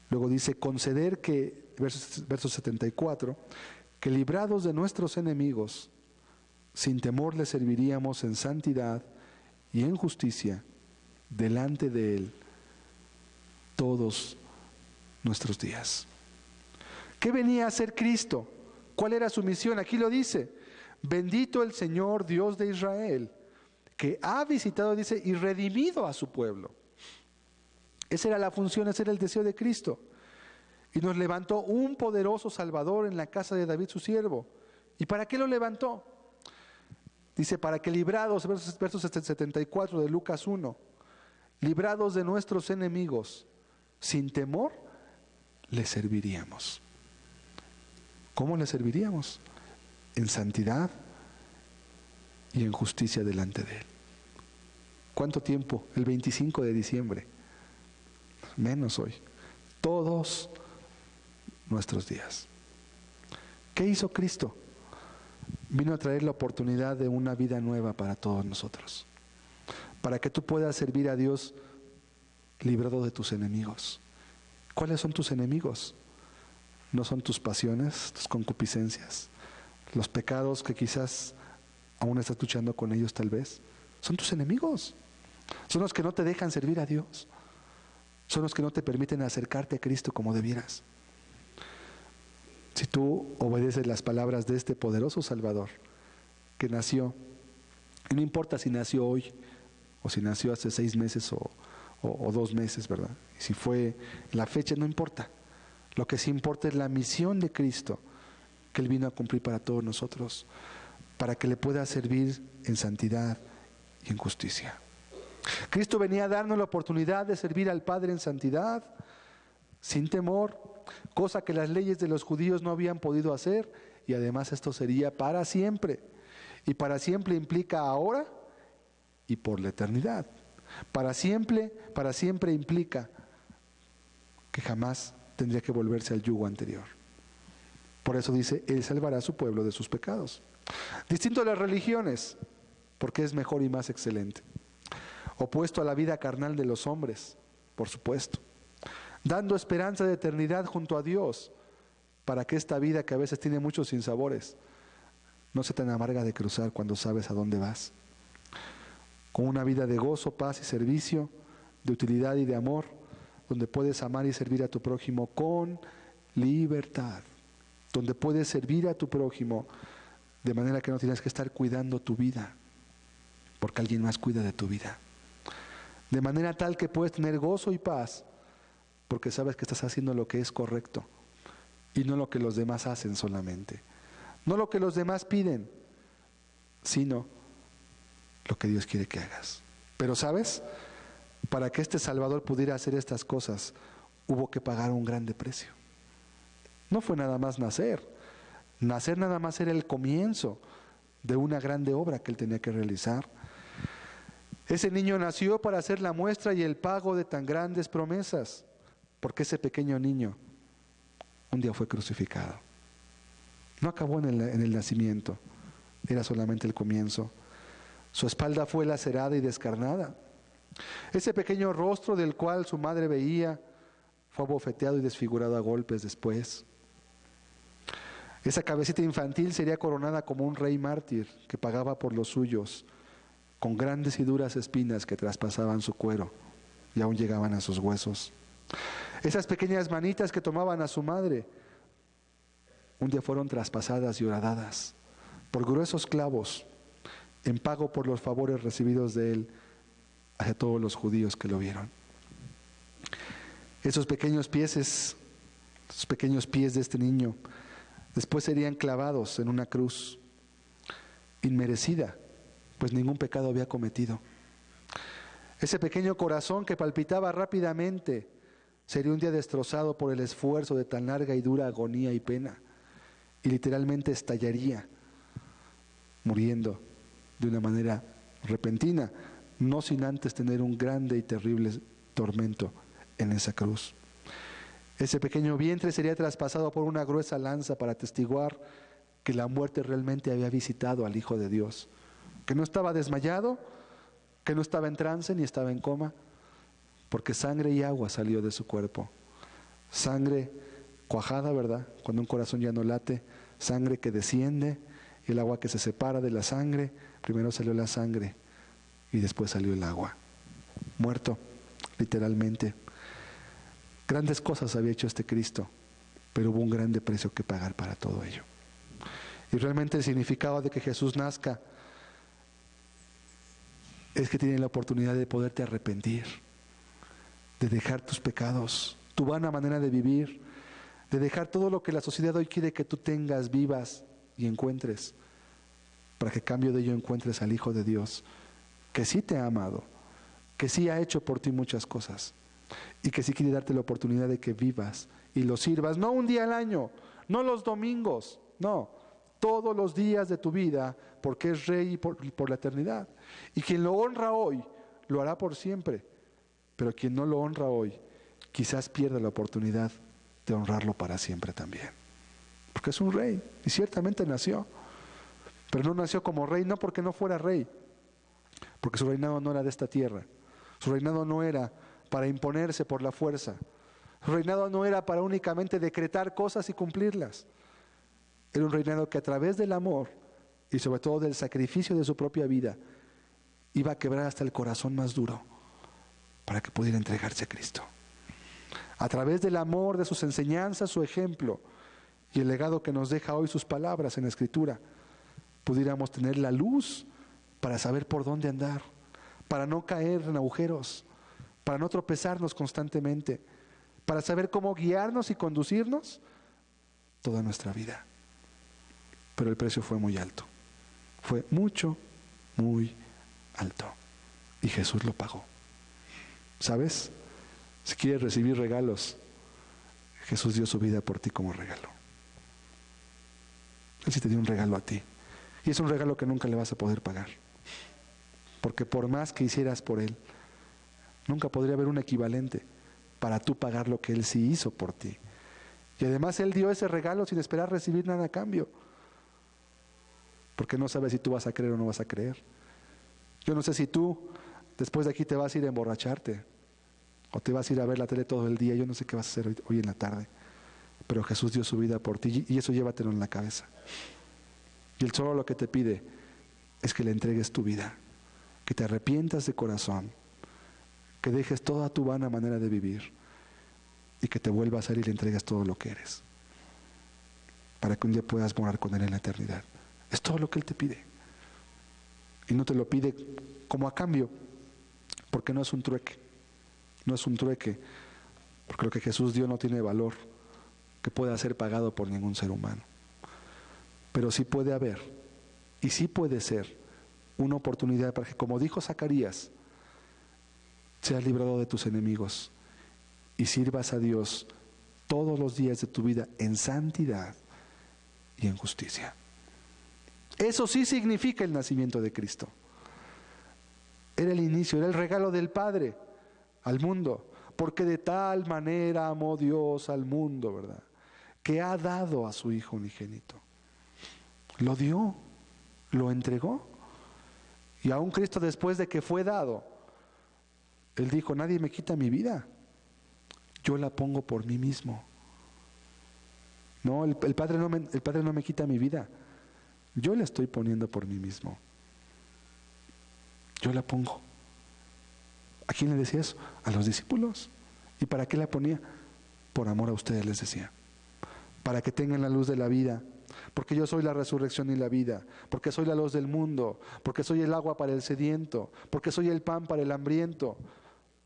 Luego dice, conceder que, verso 74, que librados de nuestros enemigos, sin temor le serviríamos en santidad y en justicia delante de Él todos nuestros días. ¿Qué venía a hacer Cristo? ¿Cuál era su misión? Aquí lo dice, bendito el Señor Dios de Israel, que ha visitado, dice, y redimido a su pueblo. Esa era la función, ese era el deseo de Cristo. Y nos levantó un poderoso Salvador en la casa de David su siervo. ¿Y para qué lo levantó? Dice, para que librados, versos 74 de Lucas 1, librados de nuestros enemigos, sin temor, le serviríamos. ¿Cómo le serviríamos? En santidad y en justicia delante de Él. ¿Cuánto tiempo? El 25 de diciembre. Menos hoy. Todos nuestros días. ¿Qué hizo Cristo? Vino a traer la oportunidad de una vida nueva para todos nosotros. Para que tú puedas servir a Dios librado de tus enemigos. ¿Cuáles son tus enemigos? ¿No son tus pasiones, tus concupiscencias, los pecados que quizás aún estás luchando con ellos tal vez? Son tus enemigos. Son los que no te dejan servir a Dios. Son los que no te permiten acercarte a Cristo como debieras. Si tú obedeces las palabras de este poderoso Salvador que nació, y no importa si nació hoy o si nació hace 6 meses o 2 meses, ¿verdad? Y si fue la fecha, no importa. Lo que sí importa es la misión de Cristo que Él vino a cumplir para todos nosotros, para que le pueda servir en santidad y en justicia. Cristo venía a darnos la oportunidad de servir al Padre en santidad, sin temor, cosa que las leyes de los judíos no habían podido hacer, y además esto sería para siempre. Y para siempre implica ahora y por la eternidad. Para siempre implica que jamás tendría que volverse al yugo anterior. Por eso dice, Él salvará a su pueblo de sus pecados. Distinto a las religiones, porque es mejor y más excelente. Opuesto a la vida carnal de los hombres, por supuesto. Dando esperanza de eternidad junto a Dios, para que esta vida que a veces tiene muchos sinsabores, no sea tan amarga de cruzar cuando sabes a dónde vas. Con una vida de gozo, paz y servicio, de utilidad y de amor, donde puedes amar y servir a tu prójimo con libertad, donde puedes servir a tu prójimo de manera que no tienes que estar cuidando tu vida, porque alguien más cuida de tu vida. De manera tal que puedes tener gozo y paz, porque sabes que estás haciendo lo que es correcto y no lo que los demás hacen solamente. No lo que los demás piden, sino lo que Dios quiere que hagas. Pero ¿sabes? Para que este Salvador pudiera hacer estas cosas, hubo que pagar un grande precio. No fue nada más nacer. Nacer nada más era el comienzo de una grande obra que Él tenía que realizar. Ese niño nació para hacer la muestra y el pago de tan grandes promesas, porque ese pequeño niño un día fue crucificado. No acabó en el nacimiento, era solamente el comienzo. Su espalda fue lacerada y descarnada. Ese pequeño rostro del cual su madre veía fue abofeteado y desfigurado a golpes después. Esa cabecita infantil sería coronada como un rey mártir que pagaba por los suyos, con grandes y duras espinas que traspasaban su cuero y aún llegaban a sus huesos. Esas pequeñas manitas que tomaban a su madre, un día fueron traspasadas y horadadas por gruesos clavos, en pago por los favores recibidos de Él hacia todos los judíos que lo vieron. Esos pequeños pies de este niño, después serían clavados en una cruz, inmerecida, pues ningún pecado había cometido. Ese pequeño corazón que palpitaba rápidamente, sería un día destrozado por el esfuerzo de tan larga y dura agonía y pena. y literalmente estallaría, muriendo de una manera repentina, no sin antes tener un grande y terrible tormento en esa cruz. Ese pequeño vientre sería traspasado por una gruesa lanza para atestiguar que la muerte realmente había visitado al Hijo de Dios, que no estaba desmayado, que no estaba en trance ni estaba en coma, porque sangre y agua salió de su cuerpo. Sangre cuajada, ¿verdad? Cuando un corazón ya no late, sangre que desciende, y el agua que se separa de la sangre. Primero salió la sangre y después salió el agua. Muerto, literalmente. Grandes cosas había hecho este Cristo, pero hubo un grande precio que pagar para todo ello. Y realmente el significado de que Jesús nazca es que tienes la oportunidad de poderte arrepentir, de dejar tus pecados, tu vana manera de vivir, de dejar todo lo que la sociedad hoy quiere que tú tengas, vivas y encuentres, para que a cambio de ello encuentres al Hijo de Dios, que sí te ha amado, que sí ha hecho por ti muchas cosas, y que sí quiere darte la oportunidad de que vivas y lo sirvas, no un día al año, no los domingos, no, todos los días de tu vida, porque es Rey por la eternidad. Y quien lo honra hoy, lo hará por siempre, pero quien no lo honra hoy, quizás pierda la oportunidad de honrarlo para siempre también. Porque es un rey, y ciertamente nació, pero no nació como rey, no porque no fuera rey, porque su reinado no era de esta tierra, su reinado no era para imponerse por la fuerza, su reinado no era para únicamente decretar cosas y cumplirlas, era un reinado que a través del amor y sobre todo del sacrificio de su propia vida iba a quebrar hasta el corazón más duro para que pudiera entregarse a Cristo. A través del amor, de sus enseñanzas, su ejemplo y el legado que nos deja hoy sus palabras en la Escritura, pudiéramos tener la luz para saber por dónde andar, para no caer en agujeros, para no tropezarnos constantemente, para saber cómo guiarnos y conducirnos toda nuestra vida. Pero el precio fue muy alto, fue mucho, muy alto, y Jesús lo pagó. ¿Sabes? Si quieres recibir regalos, Jesús dio su vida por ti como regalo. Él sí te dio un regalo a ti, y es un regalo que nunca le vas a poder pagar, porque por más que hicieras por Él, nunca podría haber un equivalente para tú pagar lo que Él sí hizo por ti. Y además Él dio ese regalo sin esperar recibir nada a cambio, porque no sabes si tú vas a creer o no vas a creer. Yo no sé si tú después de aquí te vas a ir a emborracharte o te vas a ir a ver la tele todo el día. Yo no sé qué vas a hacer hoy en la tarde, pero Jesús dio su vida por ti, y eso llévatelo en la cabeza. Y Él solo lo que te pide es que le entregues tu vida, que te arrepientas de corazón, que dejes toda tu vana manera de vivir y que te vuelvas a Él y le entregues todo lo que eres, para que un día puedas morar con Él en la eternidad. Es todo lo que Él te pide. Y no te lo pide como a cambio, porque no es un trueque. No es un trueque, porque lo que Jesús dio no tiene valor que pueda ser pagado por ningún ser humano. Pero sí puede haber, y sí puede ser, una oportunidad para que, como dijo Zacarías, seas librado de tus enemigos y sirvas a Dios todos los días de tu vida en santidad y en justicia. Eso sí significa el nacimiento de Cristo. Era el inicio, era el regalo del Padre al mundo, porque de tal manera amó Dios al mundo, ¿verdad?, que ha dado a su Hijo unigénito. Lo dio, lo entregó. Y aún Cristo, después de que fue dado, Él dijo: nadie me quita mi vida, yo la pongo por mí mismo. No, el Padre no me quita mi vida, yo la estoy poniendo por mí mismo. Yo la pongo. ¿A quién le decía eso? A los discípulos. ¿Y para qué la ponía? Por amor a ustedes, les decía. Para que tengan la luz de la vida. Porque yo soy la resurrección y la vida. Porque soy la luz del mundo. Porque soy el agua para el sediento. Porque soy el pan para el hambriento.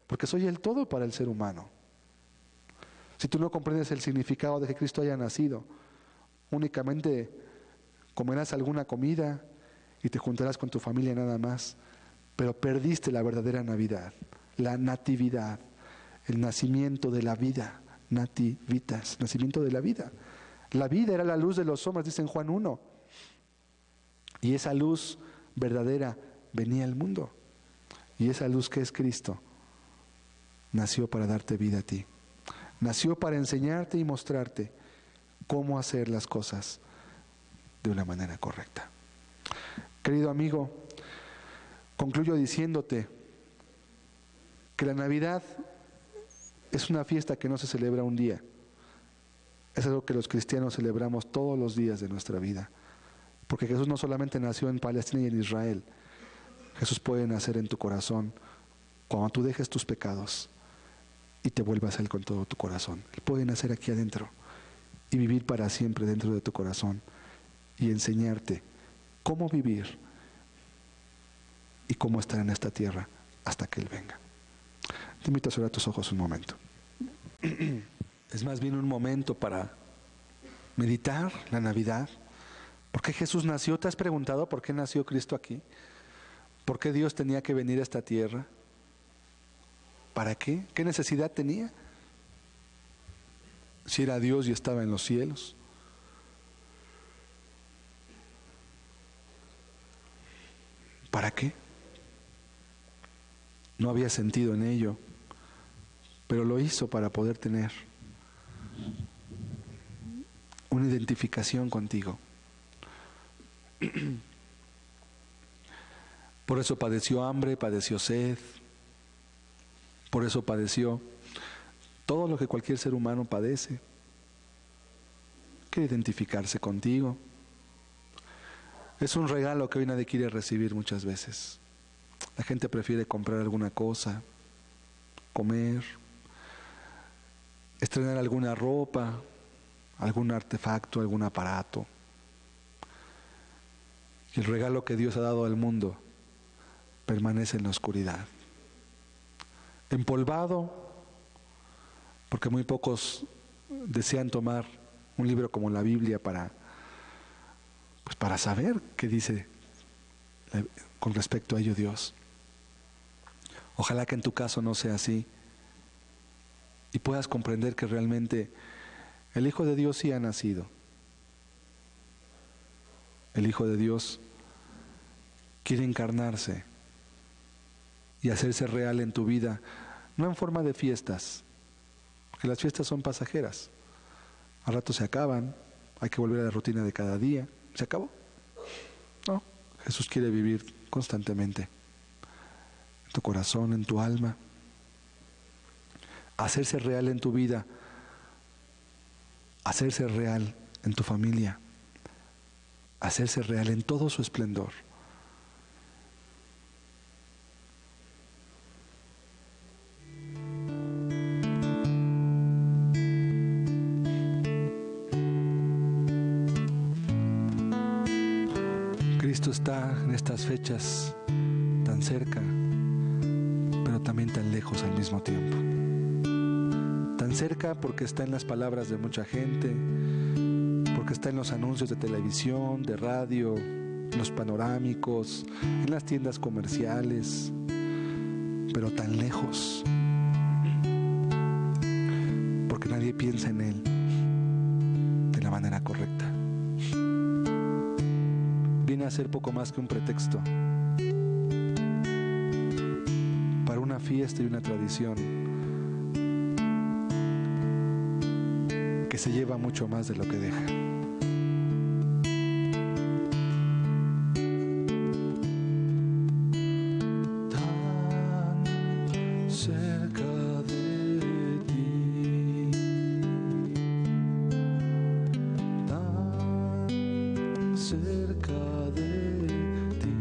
Porque soy el todo para el ser humano. Si tú no comprendes el significado de que Cristo haya nacido, únicamente comerás alguna comida y te juntarás con tu familia nada más, pero perdiste la verdadera Navidad, la natividad, el nacimiento de la vida, nativitas, nacimiento de la vida. La vida era la luz de los hombres, dice en Juan 1. Y esa luz verdadera venía al mundo. Y esa luz que es Cristo nació para darte vida a ti. Nació para enseñarte y mostrarte cómo hacer las cosas de una manera correcta. Querido amigo, concluyo diciéndote que la Navidad es una fiesta que no se celebra un día. Es algo que los cristianos celebramos todos los días de nuestra vida. Porque Jesús no solamente nació en Palestina y en Israel. Jesús puede nacer en tu corazón cuando tú dejes tus pecados y te vuelvas a Él con todo tu corazón. Él puede nacer aquí adentro y vivir para siempre dentro de tu corazón y enseñarte cómo vivir y cómo estar en esta tierra hasta que Él venga. Te invito a cerrar tus ojos un momento. Es más bien un momento para meditar la Navidad. ¿Por qué Jesús nació? ¿Te has preguntado por qué nació Cristo aquí? ¿Por qué Dios tenía que venir a esta tierra? ¿Para qué? ¿Qué necesidad tenía? Si era Dios y estaba en los cielos. ¿Para qué? No había sentido en ello, pero lo hizo para poder tener una identificación contigo. Por eso padeció hambre, padeció sed, por eso padeció todo lo que cualquier ser humano padece. Quiere identificarse contigo. Es un regalo que hoy nadie quiere recibir muchas veces. La gente prefiere comprar alguna cosa, comer, estrenar alguna ropa, algún artefacto, algún aparato. Y el regalo que Dios ha dado al mundo permanece en la oscuridad. Empolvado, porque muy pocos desean tomar un libro como la Biblia para saber qué dice con respecto a ello Dios. Ojalá que en tu caso no sea así y puedas comprender que realmente el Hijo de Dios sí ha nacido. El Hijo de Dios quiere encarnarse y hacerse real en tu vida, no en forma de fiestas, porque las fiestas son pasajeras. Al rato se acaban, hay que volver a la rutina de cada día. ¿Se acabó? No, Jesús quiere vivir constantemente en tu corazón, en tu alma, hacerse real en tu vida, hacerse real en tu familia, hacerse real en todo su esplendor. Cristo está en estas fechas tan cerca, pero también tan lejos al mismo tiempo. Tan cerca porque está en las palabras de mucha gente, porque está en los anuncios de televisión, de radio, en los panorámicos, en las tiendas comerciales, pero tan lejos, porque nadie piensa en Él de la manera correcta. Viene a ser poco más que un pretexto para una fiesta y una tradición que se lleva mucho más de lo que deja. Tan cerca de ti, tan cerca de ti,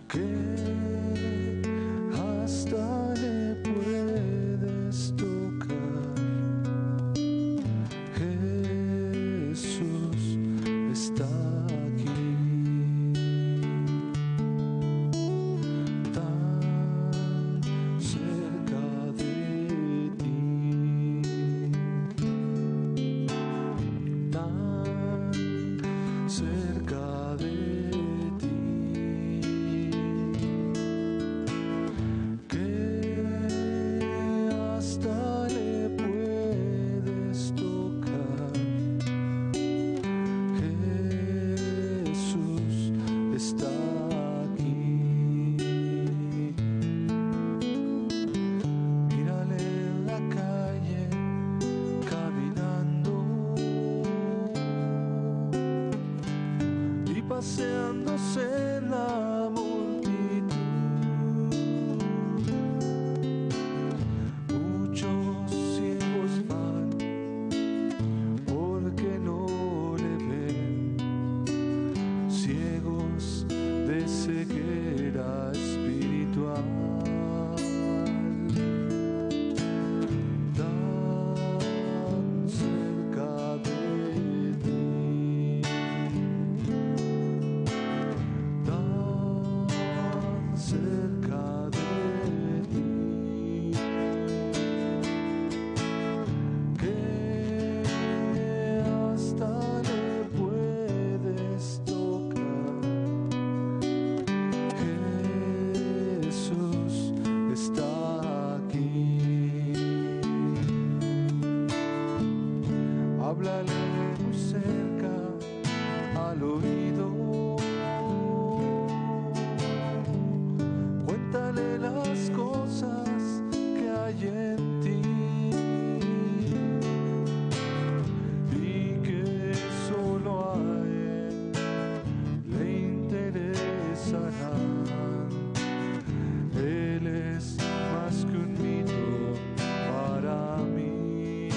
que hasta le puedes tocar. paseándose en la multitud. Muchos ciegos van porque no le ven, ciegos de ceguera espiritual. Tan cerca de ti, tan cerca de ti, que hasta le puedes tocar. Jesús está aquí. Háblale muy cerca al oído, cuéntale las cosas que hay en ti y que solo a él le interesarán. Él es más que un mito para mí.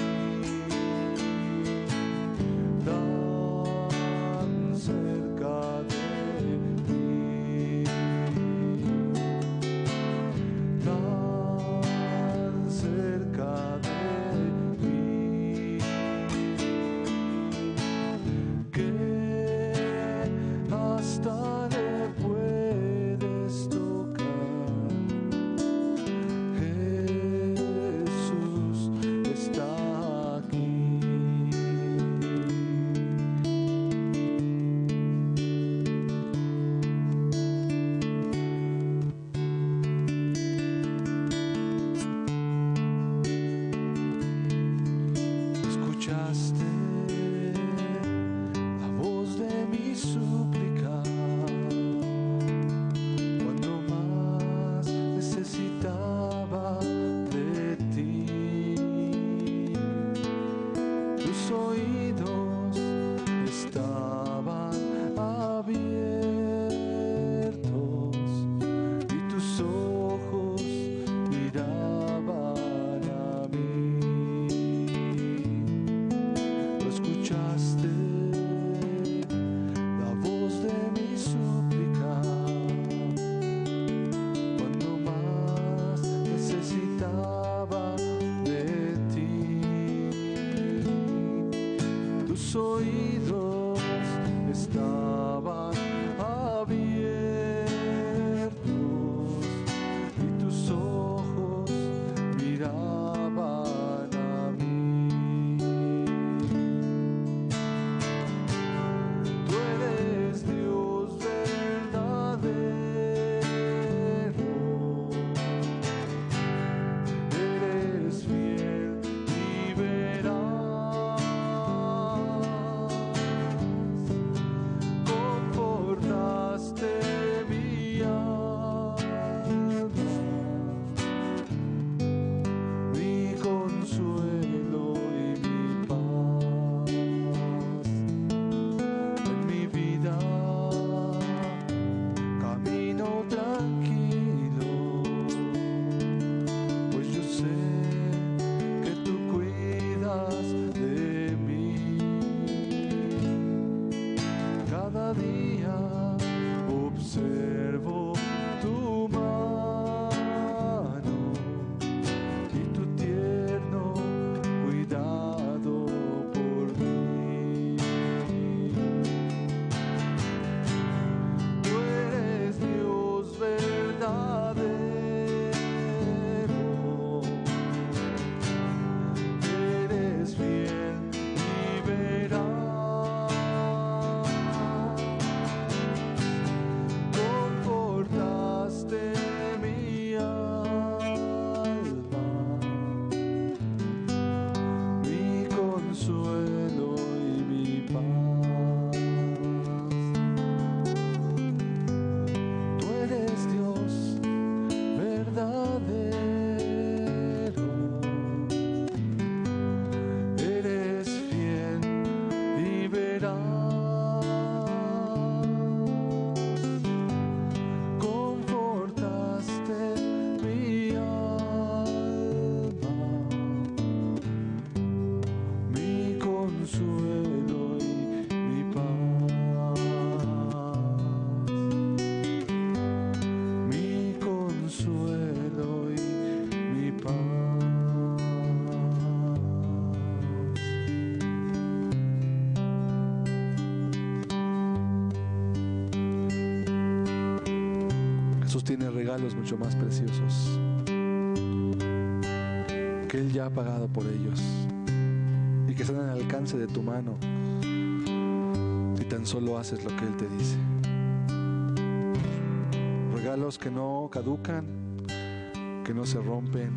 Tan cerca de ti, tan cerca de ti, que hasta le puedes tocar. Jesús está aquí. Escuchaste la voz de mi súplica cuando más necesitaba de ti. Tus oídos estaban abiertos y tus ojos miraban a mí. Lo escuchaste, la voz de mi súplica cuando más necesitaba de ti. Tus oídos estaban abiertos y tus ojos miraban a mí. Tú eres Dios verdadero, eres fiel y veraz, confortaste mi alma, mi consuelo y mi paz en mi vida. Camino tranquilo, pues yo sé que tú cuidas de mí. Cada día observo tu mano y tu tierno cuidado por mí. Tú eres Dios verdadero, eres fiel y veraz, Jesús tiene regalos mucho más preciosos que Él ya ha pagado por ellos y que están al alcance de tu mano si tan solo haces lo que Él te dice. Regalos que no caducan, que no se rompen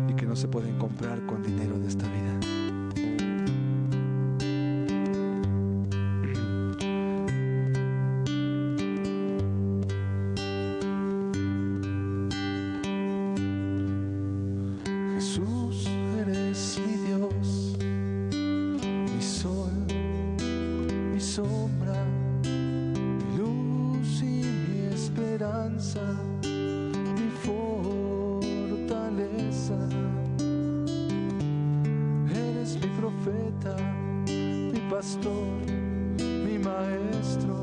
y que no se pueden comprar con dinero de esta vida. Jesús, eres mi Dios, mi sol, mi sombra, mi luz y mi esperanza, mi fortaleza. Eres mi profeta, mi pastor, mi maestro,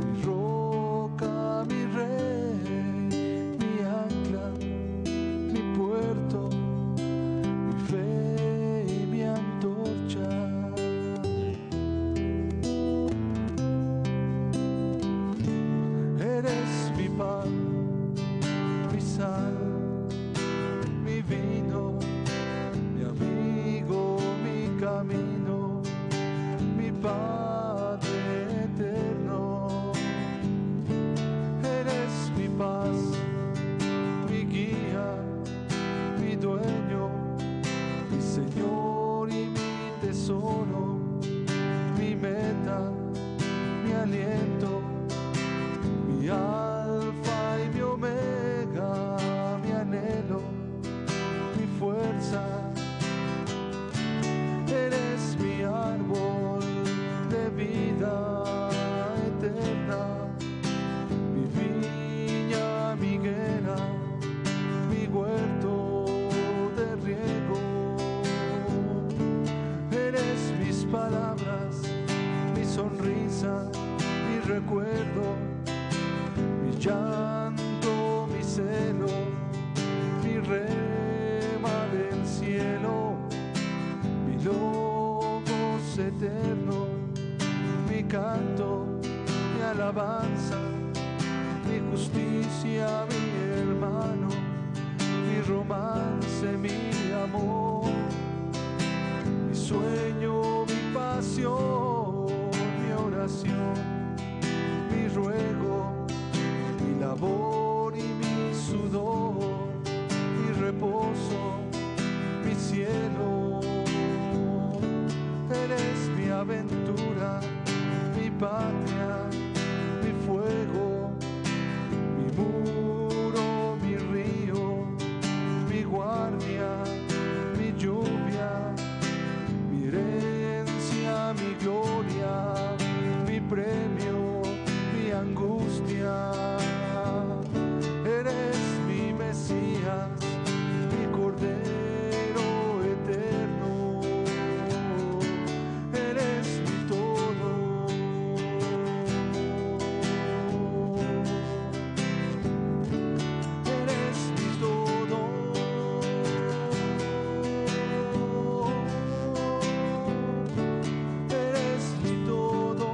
mi roca, mi rey, mi ancla, mi puerto, mi fe y mi antorcha. Eres mi pan, mi sal, mi vino, mi amigo, mi camino, mi Padre eterno. Eres mi paz, mi guía, mi dueño, mi Señor y mi tesoro, mi meta, mi aliento, mi alfa y mi omega, mi anhelo, mi fuerza. Eres mi árbol de vida eterna, mi viña, mi higuera, mi huerto de riego. Eres mis palabras, mi sonrisa, mi recuerdo, mi llanto, mi celo, mi rema del cielo, mi logos eterno, mi canto, mi alabanza, mi justicia, mi hermano, mi romance, mi amor, mi sueño, mi pasión, mi oración, mi ruego, mi labor y mi sudor, mi reposo, mi cielo. Eres mi aventura, mi patria, mi fuego, mi muro, mi río, mi guardia, mi lluvia, mi herencia, mi gloria, mi premio, mi angustia. Eres mi Mesías, mi Cordero eterno. Eres mi todo. Eres mi todo. Eres mi todo.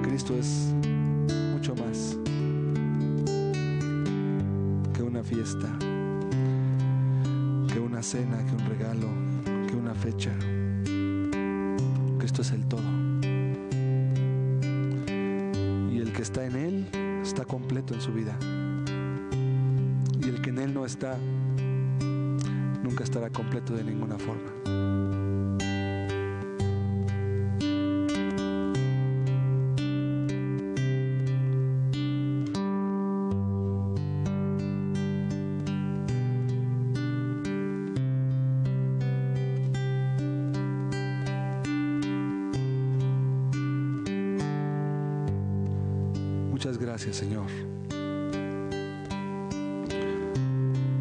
Cristo es mucho más que una fiesta, que una cena, que un regalo, que una fecha. Cristo es el todo. Y el que está en Él está completo en su vida. Y el que en Él no está, nunca estará completo de ninguna forma. Muchas gracias, Señor,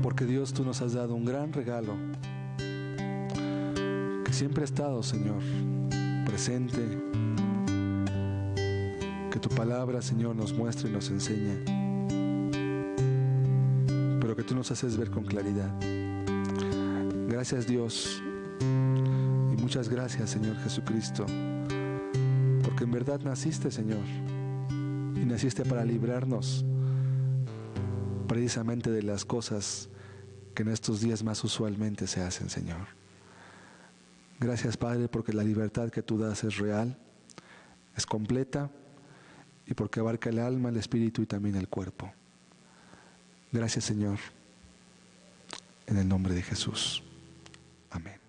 porque Dios, tú nos has dado un gran regalo que siempre ha estado, Señor, presente presente, que tu palabra, Señor, nos muestra y nos enseña, pero que tú nos haces ver con claridad. Gracias, Dios, y muchas gracias, Señor Jesucristo, porque en verdad naciste, Señor, y naciste para librarnos precisamente de las cosas que en estos días más usualmente se hacen, Señor. Gracias, Padre, porque la libertad que tú das es real, es completa, y porque abarca el alma, el espíritu y también el cuerpo. Gracias, Señor, en el nombre de Jesús. Amén.